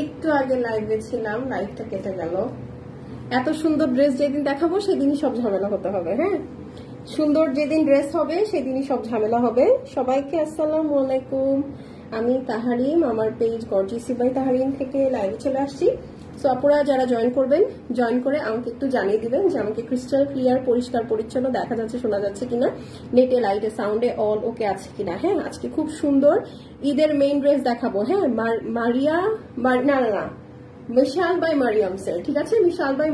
একটু আগে লাইভে ছিলাম, লাইভটা কেটে গেল। এত সুন্দর ড্রেস যেদিন দেখাবো সেদিনই সব ঝামেলা হতে হবে। হ্যাঁ, সুন্দর যেদিন ড্রেস হবে সেদিনই সব ঝামেলা হবে। সবাইকে আসসালামু আলাইকুম, আমি তাহারিম, আমার পেজ গর্জিয়াস বাই তাহারিম থেকে লাইভে চলে আসছি। সো আপনারা যারা জয়েন করবেন, জয়েন করে আমাকে একটু জানিয়ে দিবেন যে আমাকে ক্রিস্টাল ক্লিয়ার, পরিষ্কার পরিচ্ছন্ন দেখা যাচ্ছে, শোনা যাচ্ছে কিনা, নেটে লাইটে সাউন্ডে অল ওকে আছে কিনা। হ্যাঁ, আজকে খুব সুন্দর ঈদের মেইন ড্রেস দেখাবো। হ্যাঁ, না মিশাল বাই মারিয়ামসের, ঠিক আছে, মিশাল বাই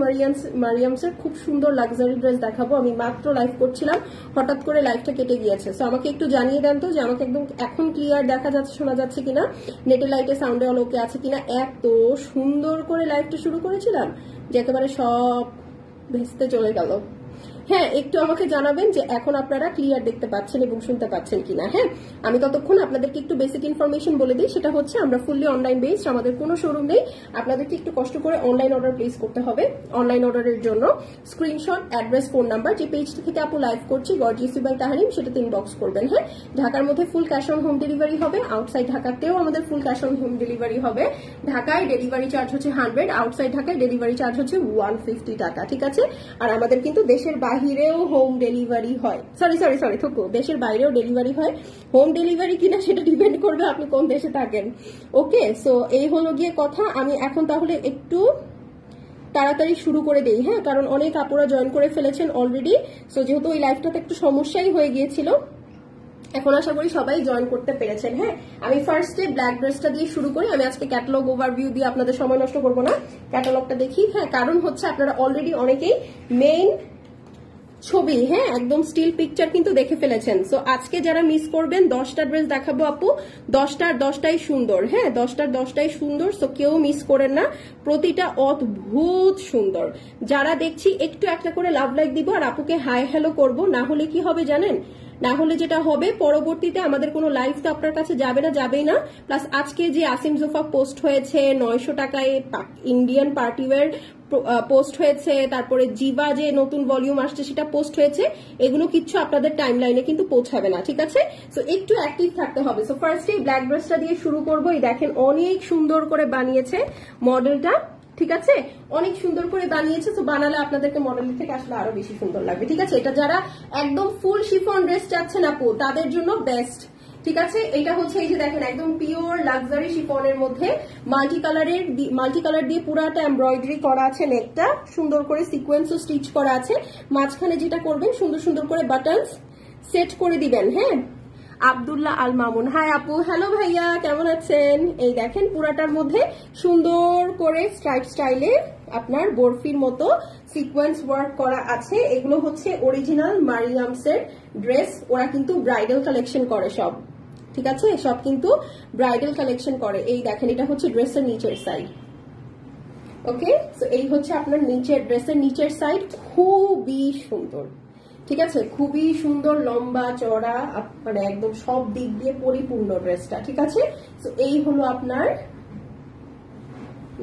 মারিয়ামসের খুব সুন্দর লাক্সারি ড্রেস দেখাবো। আমি মাত্র লাইভ করছিলাম, হঠাৎ করে লাইভটা কেটে গিয়েছে। সো আমাকে একটু জানিয়ে দেন তো যে আমাকে একদম এখন ক্লিয়ার দেখা যাচ্ছে, শোনা যাচ্ছে কিনা, নেটে লাইটে সাউন্ডে অল ওকে আছে কিনা। এত সুন্দর করে লাইভটা শুরু করেছিলাম যে একেবারে সব ভেস্তে চলে গেল। হ্যাঁ, একটু আমাকে জানাবেন যে এখন আপনারা ক্লিয়ার দেখতে পাচ্ছেন এবং শুনতে পাচ্ছেন কিনা। হ্যাঁ, আমি ততক্ষণ আপনাদেরকে একটু বেসিক ইনফরমেশন বলে দিই। সেটা হচ্ছে আমরা ফুললি অনলাইন বেসড, আমাদের কোনো শোরুম নেই। আপনাদেরকে একটু কষ্ট করে অনলাইন অর্ডার প্লেস করতে হবে। অনলাইন অর্ডারের জন্য স্ক্রিনশট, অ্যাড্রেস, ফোন নাম্বার, যে পেজটা থেকে আপু লাইভ করছি গর্জিয়াস বাই তাহারিম, সেটাতে ইনবক্স করবেন। হ্যাঁ, ঢাকার মধ্যে full cash on home delivery হবে, আউটসাইড ঢাকাতেও আমাদের full cash on home delivery হবে। ঢাকায় ডেলিভারি চার্জ হচ্ছে 100, আউটসাইড ঢাকায় ডেলিভারি চার্জ হচ্ছে 150 টাকা, ঠিক আছে। আর আমাদের কিন্তু দেশের বাহিরেও হোম ডেলিভারি হয়, সরি থুকু, দেশের বাইরেও ডেলিভারি হয়। হোম ডেলিভারি কিনা সেটা ডিপেন্ড করবে আপনি কোন দেশে থাকেন। ওকে, সো এই হলো গিয়ে কথা। আমি এখন তাহলে একটু তাড়াতাড়ি শুরু করে দেই। হ্যাঁ, কারণ অনেক আপুরা জয়েন করে ফেলেছেন অলরেডি। সো যেহেতু ওই লাইভটাতে একটু সমস্যাই হয়ে গিয়েছিল, এখন আশা করি সবাই জয়েন করতে পেরেছেন। হ্যাঁ, আমি ফার্স্টে ব্ল্যাক ড্রেসটা দিয়ে শুরু করি। আমি আজকে ক্যাটালগ ওভারভিউ দিয়ে আপনাদের সময় নষ্ট করবো না, ক্যাটালগটা দেখি। হ্যাঁ, কারণ হচ্ছে আপনারা অলরেডি অনেকেই মেইন ছবি, হ্যাঁ, একদম স্টিল পিকচার কিন্তু দেখে ফেলেছেন। সো আজকে যারা মিস করবেন, 10টা ড্রেস দেখাবো আপু, 10টার 10টাই সুন্দর। হ্যাঁ, 10টার 10টাই সুন্দর। সো কেউ মিস করেন না, প্রতিটা অদ্ভুত সুন্দর। যারা দেখছি একটু একটা করে লাভ লাইক দিব আর আপুকে হাই হ্যালো করবো। না হলে কি হবে জানেন, না হলে যেটা হবে পরবর্তীতে আমাদের কোনো লাইভ তো আপনার কাছে যাবেই না। প্লাস আজকে যে আসিম জোফা পোস্ট হয়েছে 900 টাকায় ইন্ডিয়ান পার্টিওয়ার পোস্ট হয়েছে, তারপরে জিভা যে নতুন ভলিউম আসছে সেটা পোস্ট হয়েছে, এগুলো কিচ্ছু আপনাদের টাইম লাইনে কিন্তু পৌঁছাবে না, ঠিক আছে। সো একটু অ্যাক্টিভ থাকতে হবে। সো ফার্স্টে ব্ল্যাক ড্রেসটা দিয়ে শুরু করবো। এই দেখেন অনেক সুন্দর করে বানিয়েছে মডেলটা, ঠিক আছে, অনেক সুন্দর করে বানিয়েছে। তো বানালে আপনাদেরকে মডেলের থেকে আসলে আরো বেশি সুন্দর লাগবে, ঠিক আছে। এটা যারা একদম ফুল শিফন ড্রেস চাচ্ছেন আপু, তাদের জন্য বেস্ট, ঠিক আছে। এটা হচ্ছে এই যে দেখেন একদম পিওর লাক্সারি শিফনের মধ্যে মাল্টি কালার দিয়ে পুরাটা এমব্রয়ডারি করা আছে, নেকটা সুন্দর করে সিকোয়েন্সও স্টিচ করা আছে। মাঝখানে যেটা করবেন, সুন্দর সুন্দর করে বাটনস সেট করে দিবেন। হ্যাঁ, আব্দুল্লাহ আল মামুন, হাই আপু, হ্যালো ভাইয়া, কেমন আছেন। এই দেখেন পুরাটার মধ্যে সুন্দর করে স্ট্রাইপ স্টাইলে আপনার বরফির মতো সিকোয়েন্স ওয়ার্ক করা আছে। এগুলো হচ্ছে অরিজিনাল মারিয়ামসের ড্রেস। ওরা কিন্তু ব্রাইডাল কালেকশন করে সব, ঠিক আছে, সব কিন্তু ব্রাইডাল কালেকশন করে। এই দেখেন এটা হচ্ছে ড্রেসের নিচের সাইড। ওকে, সো এই হচ্ছে আপনার ড্রেসের নিচের সাইড, খুবই সুন্দর, ঠিক আছে, খুবই সুন্দর, লম্বা চড়া, মানে একদম সব দিক দিয়ে পরিপূর্ণ ড্রেসটা, ঠিক আছে। তো এই হলো আপনার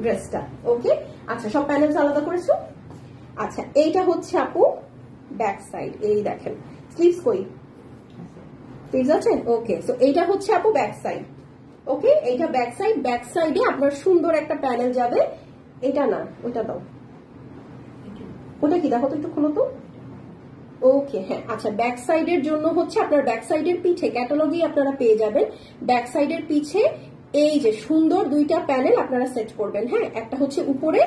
ড্রেসটা। ওকে, আচ্ছা, সব প্যানেলস আলাদা করেছো। আচ্ছা, এইটা হচ্ছে আপু ব্যাক সাইড। এই দেখেন স্লিভস কই, স্লিভস আছে। ওকে, সো এইটা হচ্ছে আপু ব্যাক সাইড। ওকে, এইটা ব্যাক সাইড। ব্যাক সাইডে আপনার সুন্দর একটা প্যানেল যাবে। এটা না, ওটা দাও, ওটা কি দেখো তো, একটু খুলো তো। ওকে, হ্যাঁ, আচ্ছা, ব্যাক সাইডের জন্য হচ্ছে আপনার ব্যাক সাইডের পিঠে ক্যাটালগেই আপনারা পেয়ে যাবেন। ব্যাক সাইডের পিছে এই যে সুন্দর দুইটা প্যানেল আপনারা সেট করবেন। হ্যাঁ, একটা হচ্ছে উপরে,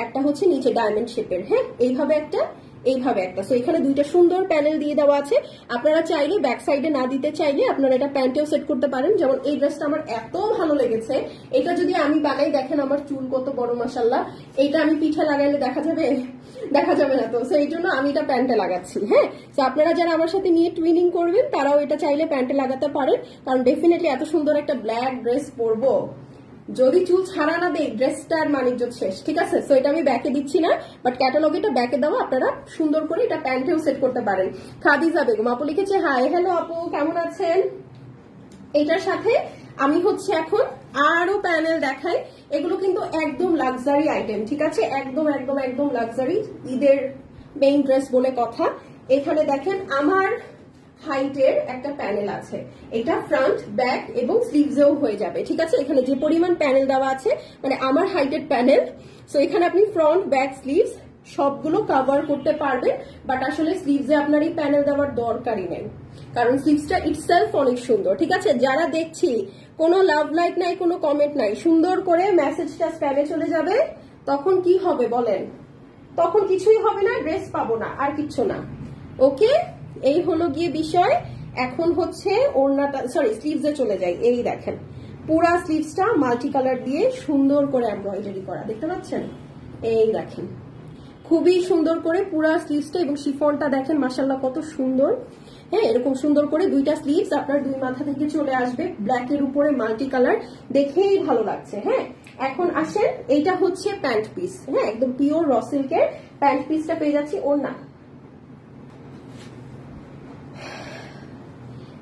একটা হচ্ছে নিচে ডায়মন্ড শেপের। হ্যাঁ, এইভাবে একটা, এইভাবে একটা। সো এখানে দুইটা সুন্দর প্যানেল দিয়ে দেওয়া আছে। আপনারা চাইলে ব্যাক সাইডে না দিতে চাইলে আপনারা এটা প্যান্টেও সেট করতে পারেন। যেমন এই ড্রেসটা আমার এত ভালো লেগেছে, এটা যদি আমি বানাই, দেখেন আমার চুল কত বড় মাশাআল্লাহ, এইটা আমি পিঠে লাগাইলে দেখা যাবে, দেখা যাবে না। তো সেই জন্য আমি এটা প্যান্টে লাগাচ্ছি। হ্যাঁ, তো আপনারা যারা আমার সাথে নিয়ে টুইনিং করবেন তারাও এটা চাইলে প্যান্টে লাগাতে পারেন, কারণ ডেফিনেটলি এত সুন্দর একটা ব্ল্যাক ড্রেস পরবো, যদি চুল ছাড়া না দেই ড্রেসটার মানিজ্য শেষ, ঠিক আছে। সো এটা আমি ব্যাকে দিচ্ছি না, বাট ক্যাটালগে এটা ব্যাকে দেওয়া, আপনারা সুন্দর করে এটা প্যান্টেও সেট করতে পারেন। খাদিজা বেগম আপু লিখেছে, হাই হ্যালো আপু, কেমন আছেন। এটার সাথে আমি হচ্ছে এখন আরো প্যানেল দেখাই। এগুলো কিন্তু একদম লাক্সারি আইটেম, ঠিক আছে, একদম একদম একদম লাক্সারি, ঈদের মেইন ড্রেস বলে কথা। এখানে দেখেন আমার হাইটের একটা প্যানেল আছে। এটা ফ্রন্ট, ব্যাক এবং স্লিভসেও হয়ে যাবে, ঠিক আছে। এখানে যে পরিমাণ প্যানেল দেওয়া আছে, মানে আমার হাইটের প্যানেল, সো এখানে আপনি ফ্রন্ট, ব্যাক, স্লিভস সবগুলো কভার করতে পারবেন। বাট আসলে স্লিভসে আপনার এই প্যানেল দেওয়ার দরকারই নেই, কারণ স্লিভসটা ইটসেলফ অনেক সুন্দর, ঠিক আছে। যারা দেখছি কোনো লাভ লাইক নাই, কোনো কমেন্ট নাই, সুন্দর করে মেসেজটা স্প্যামে চলে যাবে, তখন কি হবে বলেন? তখন কিছুই হবে না, ড্রেস পাবো না, আর কিচ্ছু না। ওকে, এই হলো গিয়ে বিষয়। এখন হচ্ছে ওড়নাটা, সরি স্লিভসে চলে যাই। এই দেখেন পুরা স্লিভসটা মাল্টি কালার দিয়ে সুন্দর করে এমব্রয়ডারি করা, দেখতে পাচ্ছেন? এই দেখেন খুবই সুন্দর করে পুরা স্লিভসটা, এবং শিফনটা দেখেন মাশাআল্লাহ কত সুন্দর। হ্যাঁ, এরকম সুন্দর করে দুইটা স্লিভস আপনার দুই মাথা থেকে চলে আসবে, ব্ল্যাকের উপরে মাল্টি কালার, দেখেই ভালো লাগছে। হ্যাঁ, এখন আসেন, এইটা হচ্ছে প্যান্ট পিস। হ্যাঁ, একদম পিওর র সিল্কের প্যান্ট পিসটা পেয়ে যাচ্ছি। ওড়না,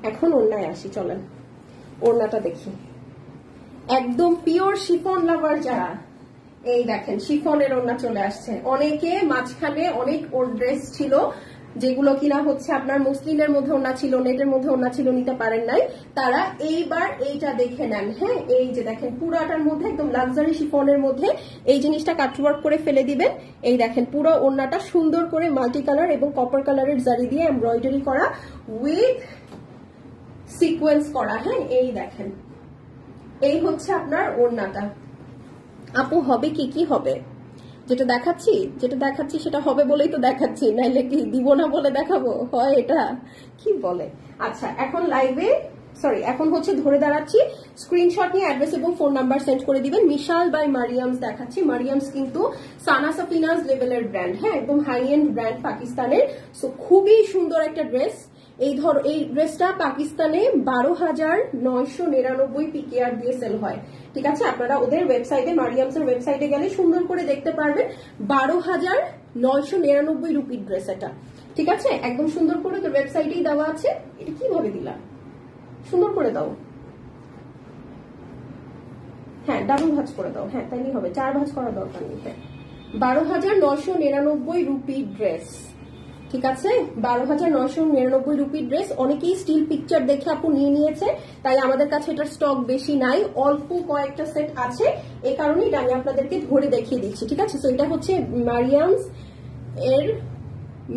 এখন ওড়নায় আসি, চলেন ওড়নাটা দেখি। একদম পিওর শিফন লাভার যারা, এই দেখেন শিফনের ওড়না চলে আসছে। অনেকে মাঝখানে অনেক ওল্ড ড্রেস ছিল যেগুলো কিনা হচ্ছে আপনার মসলিনের মধ্যে ওড়না ছিল, নেটের মধ্যে ওড়না ছিল, নিতে পারেন নাই, তারা এইবার এইটা দেখে নেন। হ্যাঁ, এই যে দেখেন পুরাটার মধ্যে একদম লাক্সারি শিফনের মধ্যে এই জিনিসটা কাটওয়ার্ক করে ফেলে দিবেন। এই দেখেন পুরো ওড়নাটা সুন্দর করে মাল্টি কালার এবং কপার কালারের জারি দিয়ে এমব্রয়ডারি করা উইথ সিকোয়েন্স করা। হ্যাঁ, এই দেখেন এই হচ্ছে আপনার ওড়নাটা। আপু হবে কি? কি হবে? যেটা দেখাচ্ছি সেটা হবে বলেই তো দেখাচ্ছি, নাইলে কি দিব না বলে দেখাবো? হয় এটা কি বলে? আচ্ছা, এখন লাইভে এখন হচ্ছে ধরে দাঁড়াচ্ছি, স্ক্রিনশট নিয়ে অ্যাড্রেস এবং ফোন নাম্বার সেন্ড করে দিবেন। মিশাল বাই মারিয়ামস দেখাচ্ছি। মারিয়ামস কিন্তু সানা সাফিনাজ লেভেলের ব্র্যান্ড। হ্যাঁ, একদম হাই এন্ড ব্র্যান্ড পাকিস্তানের। সো খুবই সুন্দর একটা ড্রেস। এই ড্রেসটা পাকিস্তানে 12,999 পিকেআর দিয়ে সেল হয়, ঠিক আছে। আপনারা ওদের ওয়েবসাইটে, মারিয়ামসের ওয়েবসাইটে গেলে সুন্দর করে দেখতে পারবেন 12,999 রুপির ড্রেস এটা, ঠিক আছে। একদম সুন্দর করে তোর ওয়েবসাইটেই দেওয়া আছে। এটা কিভাবে দিলাম? সুন্দর করে দাও। হ্যাঁ, ডাবল ভাঁজ করে দাও। হ্যাঁ, তাইলেই হবে, 4 ভাঁজ করার দরকার নেই। হ্যাঁ, 12,999 রুপির ড্রেস, ঠিক আছে। 12,999 রুপির ড্রেস। অনেকেই স্টিল পিকচার দেখে আপু নিয়ে নিয়েছে, তাই আমাদের কাছে এটার স্টক বেশি নাই, অল্প কয়েকটা সেট আছে। এই কারণে এটা আমি আপনাদেরকে ধরে দেখিয়ে দিচ্ছি, ঠিক আছে। তো এটা হচ্ছে মারিয়ামস এর,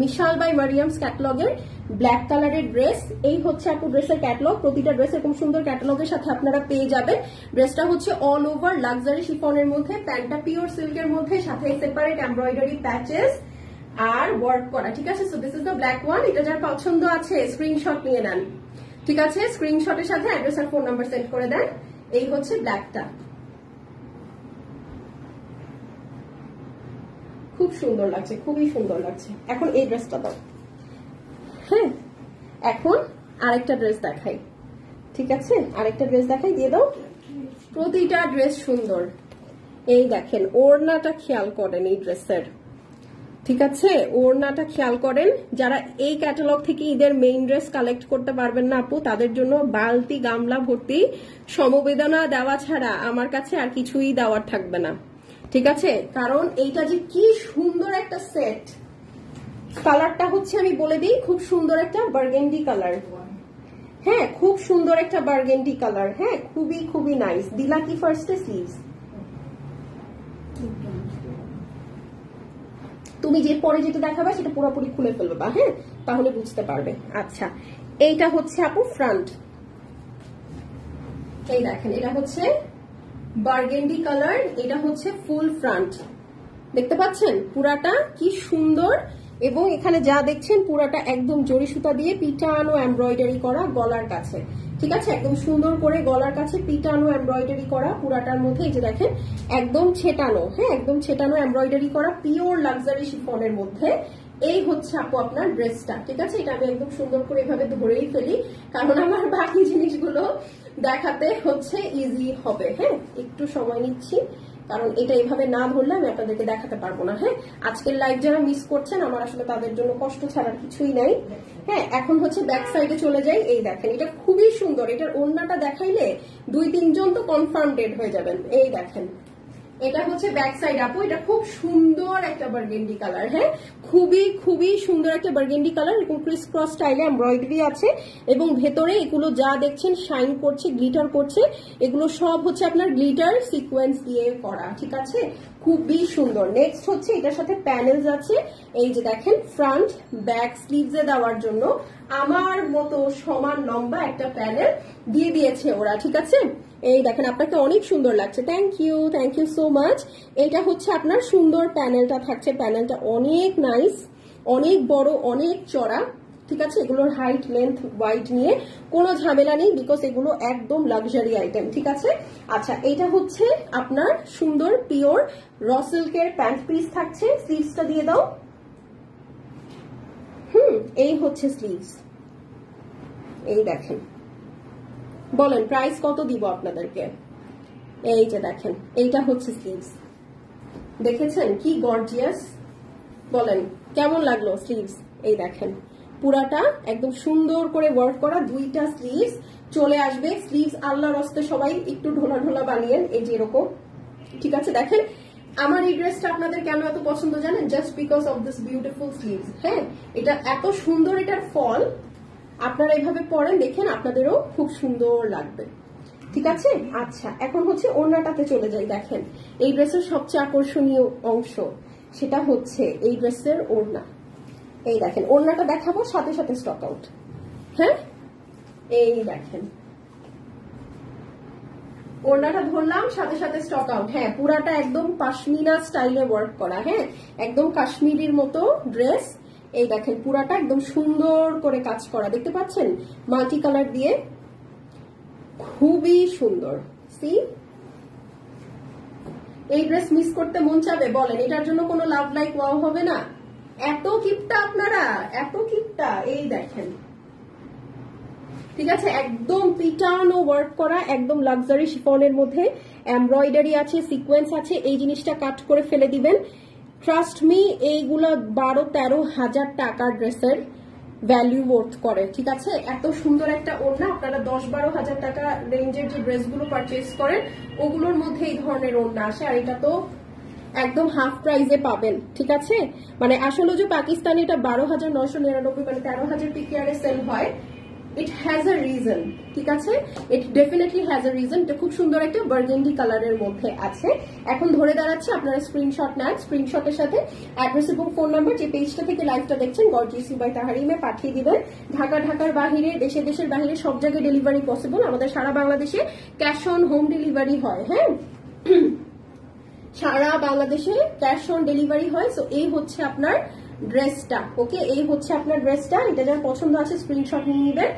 মিশাল বাই মারিয়ামস ক্যাটালগের ব্ল্যাক কালারের ড্রেস। এই হচ্ছে আপু ড্রেসের ক্যাটালগ। প্রতিটা ড্রেস এরকম সুন্দর ক্যাটালগের সাথে আপনারা পেয়ে যাবেন। ড্রেসটা হচ্ছে অল ওভার লাক্সারি শিফনের মধ্যে, প্যান্টটা পিওর সিল্কের মধ্যে, সাথে সেপারেট এমব্রয়ডারি প্যাচেস আর ওয়ার্ক করা, ঠিক আছে। So this is the black one. এটা যার পছন্দ আছে স্ক্রিনশট নিয়ে নেন, ঠিক আছে। স্ক্রিনশটের সাথে অ্যাড্রেস আর ফোন নাম্বার সেন্ড করে দেন। এই হচ্ছে ব্ল্যাকটা, খুব সুন্দর লাগছে, খুবই সুন্দর লাগছে। এখন এই ড্রেসটা দাও। হ্যাঁ, এখন আরেকটা ড্রেস দেখাই, ঠিক আছে। আরেকটা ড্রেস দেখাই, দিয়ে দাও। প্রতিটা ড্রেস সুন্দর। এই দেখেন ওড়নাটা খেয়াল করেন এই ড্রেসের, ঠিক আছে। ওড়নাটা খেয়াল করেন। যারা এই ক্যাটালগ থেকে ঈদের মেইন ড্রেস কালেক্ট করতে পারবেন না আপু, তাদের জন্য বালতি গামলা ভর্তি সমবেদনা দেওয়া ছাড়া আমার কাছে আর কিছুই দেওয়ার থাকবে না, ঠিক আছে। কারণ এইটা যে কি সুন্দর একটা সেট। কালারটা হচ্ছে আমি বলে দিই, খুব সুন্দর একটা বার্গেন্ডি কালার। হ্যাঁ, খুব সুন্দর একটা বার্গেন্ডি কালার। হ্যাঁ, খুবই খুবই নাইস। দিলা কি ফার্স্টে স্লিভস? তুমি যে পরে যেটা দেখাবে সেটা পুরোপুরি খুলে ফেলবে, হ্যাঁ, তাহলে বুঝতে পারবে। আচ্ছা, এইটা হচ্ছে আপু ফ্রন্ট। এই দেখেন এটা হচ্ছে বার্গেন্ডি কালার, এটা হচ্ছে ফুল ফ্রন্ট, দেখতে পাচ্ছেন পুরাটা কি সুন্দর। এবং এখানে যা দেখছেন পুরাটা একদম জরি সুতা দিয়ে পিটানো এমব্রয়ডারি করা গলার কাছে, ঠিক আছে। একদম সুন্দর করে গলার কাছে পিটানো এমব্রয়ডারি করা পুরাটার মধ্যে। এই যে দেখেন একদম ছেটানো, হ্যাঁ, একদম ছেটানো এমব্রয়ডারি করা পিওর লাক্সারি শিফনের মধ্যে। এই হচ্ছে আপু আপনার ড্রেসটা, ঠিক আছে। এটা আমি একদম সুন্দর করে এভাবে ধরেই ফেলি, কারণ আমার বাকি জিনিসগুলো দেখাতে হচ্ছে ইজি হবে। হ্যাঁ, একটু সময় নিচ্ছি, কারণ এটা এইভাবে না ধরলে আমি আপনাদেরকে দেখাতে পারবো না। হ্যাঁ, আজকের লাইভ যারা মিস করছেন, আমার আসলে তাদের জন্য কষ্ট ছাড়ার কিছুই নাই। হ্যাঁ, এখন হচ্ছে ব্যাক সাইডে চলে যাই। এই দেখেন এটা খুবই সুন্দর। এটার ওড়নাটা দেখাইলে 2-3 জন তো কনফার্ম ডেড হয়ে যাবেন। এই দেখেন এটা হচ্ছে ব্যাক সাইড আপু, এটা খুব সুন্দর একটা বার্গেন্ডি কালার। হ্যাঁ, খুবই খুবই সুন্দর একটা বার্গেন্ডি কালার, এরকম ক্রিস ক্রস স্টাইলে এমব্রয়ডারি আছে এবং ভেতরে এগুলো যা দেখছেন শাইন করছে, গ্লিটার করছে, এগুলো সব হচ্ছে আপনার গ্লিটার সিকোয়েন্স দিয়ে করা। ঠিক আছে, খুবই সুন্দর। নেক্সট হচ্ছে এটার সাথে প্যানেলস আছে, এই যে দেখেন ফ্রন্ট ব্যাক স্লিভসে দেওয়ার জন্য আমার মতো সমান লম্বা একটা প্যানেল দিয়ে দিয়েছে ওরা। ঠিক আছে, এই দেখেন আপনাকে অনেক সুন্দর লাগছে। Thank you so much. এটা হচ্ছে আপনার সুন্দর প্যানেলটা থাকছে, প্যানেলটা অনেক নাইস, অনেক বড়, অনেক চড়া। ঠিক আছে, এগুলোর হাইট লেন্থ ওয়াইড নিয়ে কোনো ঝামেলা নেই, বিকজ এগুলো একদম লাক্সারি আইটেম। ঠিক আছে, আচ্ছা এটা হচ্ছে আপনার সুন্দর পিওর র সিল্কের প্যান্ট পিস থাকছে। স্লিভসটা দিয়ে দাও। এই হচ্ছে স্লিভস, এই দেখেন। বলেন প্রাইস কত দিব আপনাদেরকে? এই যে দেখেন, এইটা হচ্ছে স্লিভস, দেখেছেন কি গর্জিয়াস? বলেন কেমন লাগলো স্লিভস? এই দেখেন পুরাটা একদম সুন্দর করে ওয়ার্ক করা, দুইটা স্লিভস চলে আসবে। স্লিভস আল্লাহর হস্তে সবাই একটু ঢোলা ঢোলা বানিয়েন, এই যে এরকম। ঠিক আছে, দেখেন আমার এই ড্রেসটা আপনাদের কেন এত পছন্দ জানেন? Just because of this beautiful sleeves. হ্যাঁ, এটা এত সুন্দর, এটার ফল আপনারা এইভাবে পরেন, দেখেন আপনাদেরও খুব সুন্দর লাগবে। ঠিক আছে, আচ্ছা এখন হচ্ছে ওড়নাটাতে চলে যাই। দেখেন এই ড্রেসের সবচেয়ে আকর্ষণীয় অংশ, সেটা হচ্ছে এই ড্রেসের ওড়না। এই দেখেন ওড়নাটা দেখাবো, সাথে সাথে স্টক আউট। হ্যাঁ, এই দেখেন ওড়নাটা ধরলাম, সাথে সাথে স্টক আউট। হ্যাঁ, পুরাটা একদম পাশমিনা স্টাইলে ওয়ার্ক করা। হ্যাঁ, একদম কাশ্মীরির মতো ড্রেস। এই দেখেন পুরাটা একদম সুন্দর করে কাজ করা, দেখতে পাচ্ছেন মাল্টি কালার দিয়ে, খুবই সুন্দর। সি, এই ড্রেস মিস করতে মন চাবে? বলেন এটার জন্য কোনো লাভ লাইক ওয়াও হবে না? এত কিপটা আপনারা, এত কিপটা। এই দেখেন, ঠিক আছে, একদম পিটানো ওয়ার্ক করা, একদম লাক্সারি শিফনের মধ্যে এমব্রয়ডারি আছে, সিকোয়েন্স আছে। এই জিনিসটা কাট করে ফেলে দিবেন। ট্রাস্ট মি, এইগুলো 12-13 হাজার টাকার ড্রেসের ভ্যালু ওয়ার্থ করে। ঠিক আছে, এত সুন্দর একটা ওড়না আপনারা 10-12 হাজার টাকা রেঞ্জের যে ড্রেসগুলো পারচেজ করেন ওগুলোর মধ্যে এই ধরনের ওড়না আসে, আর এটা তো একদম হাফ প্রাইসে পাবেন। ঠিক আছে, মানে আসলে যে পাকিস্তানি এটা 12,999 মানে 13,000 পিকিআরে সেল হয়, ইট হ্যাজ আ রিজন। ঠিক আছে, ইট ডেফিনেটলি হ্যাজ আ রিজন। এটা খুব সুন্দর একটা বার্গেন্ডি কালারের মধ্যে আছে। এখন ধরে দাঁড়াচ্ছে আপনারা স্ক্রিনশট নেন, স্ক্রিনশটের সাথে অ্যাড্রেস এবং ফোন নাম্বার যে পেজটা থেকে লাইভটা দেখছেন গর্জিয়াস বাই তাহারিমে পাঠিয়ে দিবেন। ঢাকার বাহিরে, দেশের বাহিরে সব জায়গায় ডেলিভারি পসিবল। আমাদের সারা বাংলাদেশে ক্যাশ অন হোম ডেলিভারি হয়। হ্যাঁ, সারা বাংলাদেশে ক্যাশ অন ডেলিভারি হয়। সো এই হচ্ছে আপনার ড্রেসটা। ওকে, এই হচ্ছে আপনার ড্রেসটা। এটা যার পছন্দ আছে স্ক্রিনশট নিয়ে নেবেন।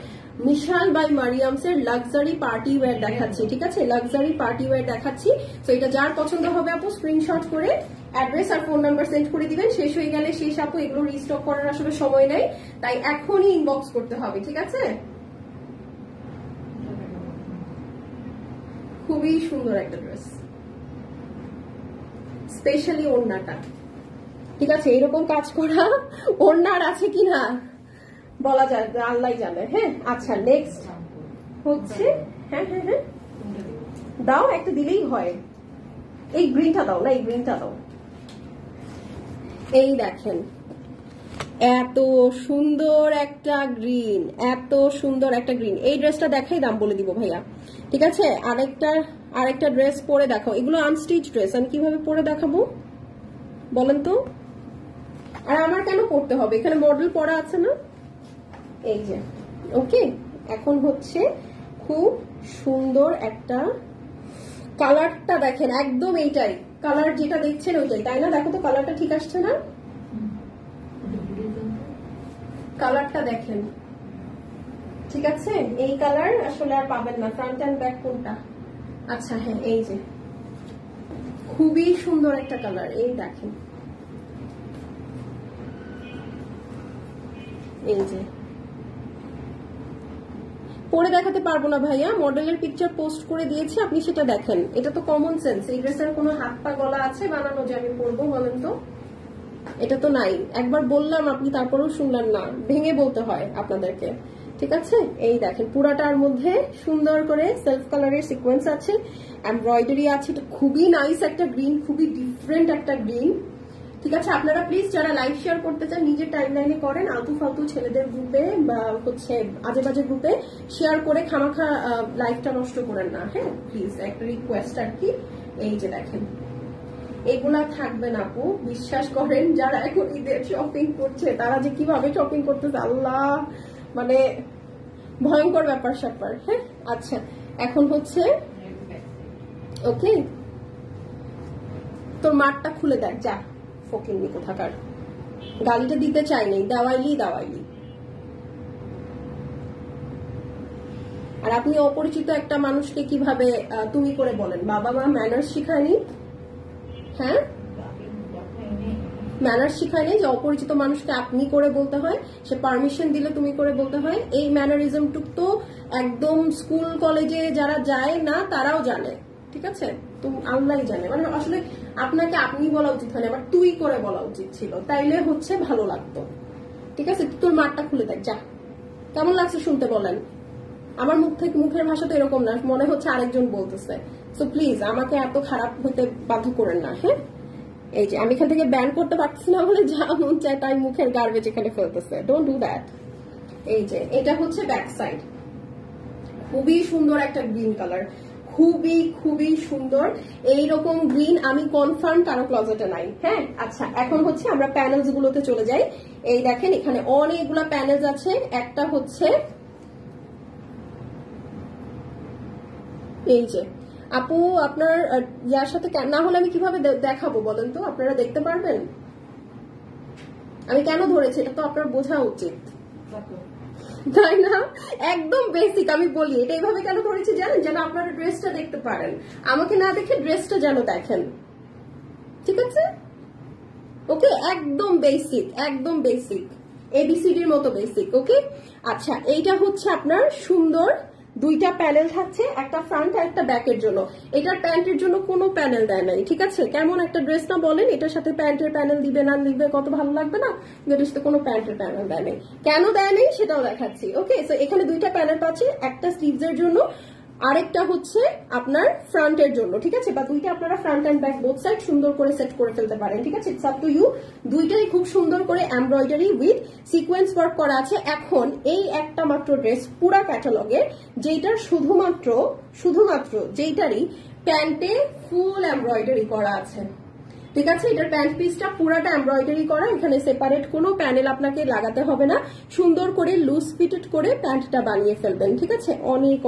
মিশাল বাই মারিয়ামস এর লাক্সারি পার্টি ওয়্যার দেখাচ্ছি। ঠিক আছে, লাক্সারি পার্টি ওয়্যার দেখাচ্ছি। তো এটা যার পছন্দ হবে আপু স্ক্রিনশট করে অ্যাড্রেস আর ফোন নাম্বার সেন্ড করে দিবেন। শেষ হয়ে গেলে শেষ আপু, এগুলো রিস্টক করার আসলে সময় নেই, তাই এখনই ইনবক্স করতে হবে। ঠিক আছে, খুবই সুন্দর একটা ড্রেস, স্পেশালি ওড়নাটা। ঠিক আছে, এরকম কাজ করা ওড়নার আছে কিনা বলা যায়, আল্লাহ জানে। হ্যাঁ, আচ্ছা নেক্সট হচ্ছে, হ্যাঁ হ্যাঁ হ্যাঁ দাও, একটা দিলেই হয়। এই গ্রিনটা দাও না, এই গ্রিনটা দাও। এই দেখেন এত সুন্দর একটা গ্রিন, এত সুন্দর একটা গ্রিন। এই ড্রেসটা দেখাই দাম বলে দিব ভাইয়া। ঠিক আছে, আরেকটা ড্রেস পরে দেখাও। এগুলো আনস্টিচ ড্রেস, আমি কিভাবে পরে দেখাবো বলেন তো? আর আমার কেন পড়তে হবে? এখানে মডেল পরা আছে না, এই যে। ওকে, এখন হচ্ছে খুব সুন্দর একটা কালারটা দেখেন, একদম এইটাই কালার, যেটা দেখছেন ওইটাই, তাই না? দেখো তো কালারটা ঠিক আসছে না? কালারটা দেখেন, ঠিক আছে? এই কালার আসলে আর পাবেন না। ফ্রন্ট অ্যান্ড ব্যাক কোনটা? আচ্ছা হ্যাঁ, এই যে খুবই সুন্দর একটা কালার। এই দেখেন, এই যে পরে দেখাতে পারবো না ভাইয়া, মডেলের পিকচার পোস্ট করে দিয়েছি, আপনি সেটা দেখেন। এটা তো কমন সেন্স। এই ড্রেসের কোনো হাত পা গলা আছে বানানো যে আমি পরবো বলেন তো? এটা তো নাই। একবার বললাম আপনি তারপরেও শুনলেন না, ভেঙে বলতে হয় আপনাদেরকে। ঠিক আছে, এই দেখেন পুরাটার মধ্যে সুন্দর করে সেলফ কালারের সিকোয়েন্স আছে, এমব্রয়ডারি আছে। এটা খুবই নাইস একটা গ্রিন, খুবই ডিফারেন্ট একটা গ্রিন। ঠিক আছে, আপনারা প্লিজ যারা লাইভ শেয়ার করতে চান নিজের টাইমলাইনে করেন, আলতু ফালতু ছেলেদের গ্রুপে বা হচ্ছে আজে বাজে গ্রুপে শেয়ার করে খামাখা লাইভটা নষ্ট করেন না। হ্যাঁ প্লিজ, একটা রিকোয়েস্ট আর কি। এই যে দেখেন এগুলা থাকবে না আপু, বিশ্বাস করেন। যারা এখন ঈদের শপিং করছে তারা যে কিভাবে শপিং করতেছে আল্লাহ, মানে ভয়ঙ্কর ব্যাপার স্যাপার। হ্যাঁ আচ্ছা, এখন হচ্ছে ওকে, তোর মাঠটা খুলে দেখ যা, ফকিন্নি কোথাকার, গালিটা দিতে চাইনি, দাওয়াইলি। আর আপনি অপরিচিত একটা মানুষকে কিভাবে তুমি করে বলেন? বাবা মা ম্যানার্স শিখায়নি? হ্যাঁ, ম্যানার্স শিখায়নি যে অপরিচিত মানুষকে আপনি করে বলতে হয়, সে পারমিশন দিলে তুমি করে বলতে হয়। এই ম্যানারিজম টুক তো একদম স্কুল কলেজে যারা যায় না তারাও জানে। ঠিক আছে, তুমি আল্লাহ জানে, মানে আসলে আপনাকে আপনি বলা উচিত হয়নি, আবার তুই করে বলা উচিত ছিল, তাইলে হচ্ছে ভালো লাগতো। ঠিক আছে, তোর মাঠটা খুলে দেখ যা। কেমন লাগছে শুনতে বলেন? আমার মুখের ভাষা তো এরকম না, মনে হচ্ছে আরেকজন বলতেছে। সো প্লিজ আমাকে এত খারাপ হতে বাধ্য করেন না। হ্যাঁ, এই যে আমি এখান থেকে ব্যান করতে পারছি না বলে যা মন চায় তাই মুখের গার্বেজ এখানে ফেলতেছে, ডোন্ট ডু দ্যাট। এই যে এটা হচ্ছে ব্যাক সাইড, খুবই সুন্দর একটা গ্রিন কালার, খুবই সুন্দর। এইরকম গ্রিন আমি কনফার্ম কারো ক্লোজেটে নাই। হ্যাঁ আচ্ছা, এখন হচ্ছে আমরা প্যানেলস গুলোতে চলে যাই। এই দেখেন এখানে অনেকগুলা প্যানেলস আছে। একটা হচ্ছে এই যে আপু আপনার ইয়ার সাথে না হলে আমি কিভাবে দেখাবো বলেন তো? আপনারা দেখতে পারবেন? আমি কেন ধরেছি এটা তো আপনার বোঝা উচিত, তাই না? একদম বেসিক আমি বলি, এটা এইভাবে কেন ধরেছি জানেন? যেন আপনারা ড্রেসটা দেখতে পারেন, আমাকে না দেখে ড্রেসটা যেন দেখেন। ঠিক আছে, ওকে, একদম বেসিক এবিসিডির মতো বেসিক। ওকে আচ্ছা, এইটা হচ্ছে আপনার সুন্দর দুইটা প্যানেল থাকছে, একটা ফ্রন্ট আর একটা ব্যাকের জন্য। এটার প্যান্টের জন্য কোনো প্যানেল দেয় নাই। ঠিক আছে, কেমন একটা ড্রেস না বলেন? এটার সাথে প্যান্টের প্যানেল দিবে না দিবে কত ভালো লাগবে না? এটার সাথে কোনো প্যান্টের প্যানেল দেয় নাই। কেন দেয় নাই সেটাও দেখাচ্ছি। ওকে, সো এখানে দুইটা প্যানেল পাচ্ছি, একটা স্লিভস এর জন্য, আরেকটা হচ্ছে আপনার ফ্রন্টের জন্য। ঠিক আছে, বা দুইটা আপনারা front end back both side সুন্দর করে সেট করে ফেলতে পারেন। ঠিক আছে, ইটস আপ টু ইউ। দুইটাই খুব সুন্দর করে এমব্রয়ডারি উইথ সিকোয়েন্স ওয়ার্ক করা আছে। এখন এই একটা মাত্র ড্রেস পুরা ক্যাটালগে, যেটার শুধুমাত্র যেটারই প্যান্টে ফুল এমব্রয়ডারি করা আছে। ঠিক আছে, এটার প্যান্ট পিসটা পুরাটা এমব্রয়ডারি করা, এখানে সেপারেট কোনো প্যানেল আপনাকে লাগাতে হবে না। সুন্দর করে লুজ ফিটেড করে প্যান্টটা বানিয়ে ফেলবেন। ঠিক আছে, অনেক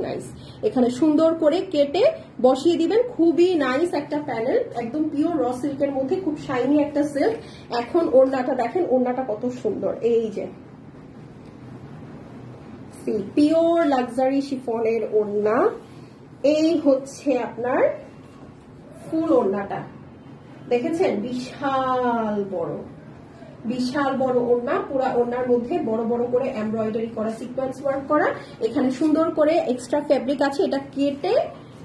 নাইস। এখানে সুন্দর করে কেটে বসিয়ে দিবেন, খুবই নাইস একটা প্যানেল, একদম পিওর র সিল্কের মধ্যে, খুব শাইনি একটা সিল্ক। এখন ওড়নাটা দেখেন, ওড়নাটা কত সুন্দর, এই যে পিওর লাক্সারি শিফনের ওড়না। এই হচ্ছে আপনার ফুল ওড়নাটা, দেখেছেন? বিশাল বড় ওড়না, পুরা ওড়নার মধ্যে বড় বড় করে এমব্রয়ডারি করা, সিকোয়েন্স ওয়ার্ক করা। এখানে সুন্দর করে এক্সট্রা ফেব্রিক আছে, এটা কেটে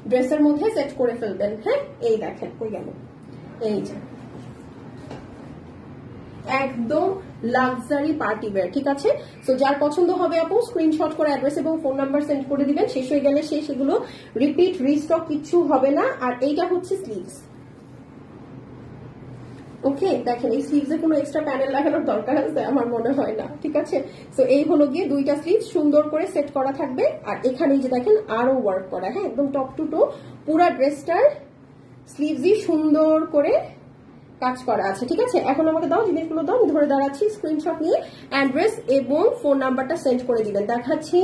ড্রেসের মধ্যে সেট করে ফেলবেন। হ্যাঁ, এই দেখেন কই গেল, এই যে একদম লাক্সারি পার্টি ওয়্যার। ঠিক আছে, তো যার পছন্দ হবে আপু স্ক্রিনশট করে অ্যাড্রেস এবং ফোন নাম্বার সেন্ড করে দিবেন। শেষ হয়ে গেলে সেগুলো রিপিট রিস্টক কিচ্ছু হবে না। আর এইটা হচ্ছে স্লিভস। ওকে, দেখেন এই স্লিভসে কোনো এক্সট্রা প্যানেল লাগানোর দরকার আছে আমার মনে হয় না। ঠিক আছে, তো এই হলো গিয়ে দুইটা স্লিভ সুন্দর করে সেট করা থাকবে। আর এখানে যে দেখেন আরো ওয়ার্ক করা, হ্যাঁ একদম টপ টু টো পুরা ড্রেসটার স্লিভসই সুন্দর করে কাজ করা আছে। ঠিক আছে, এখন আমাকে দাও জিনিসগুলো দাও, ধরে দাঁড়াচ্ছি, স্ক্রিনশট নিয়ে অ্যাড্রেস এবং ফোন নাম্বারটা সেন্ড করে দিবেন। দেখাচ্ছি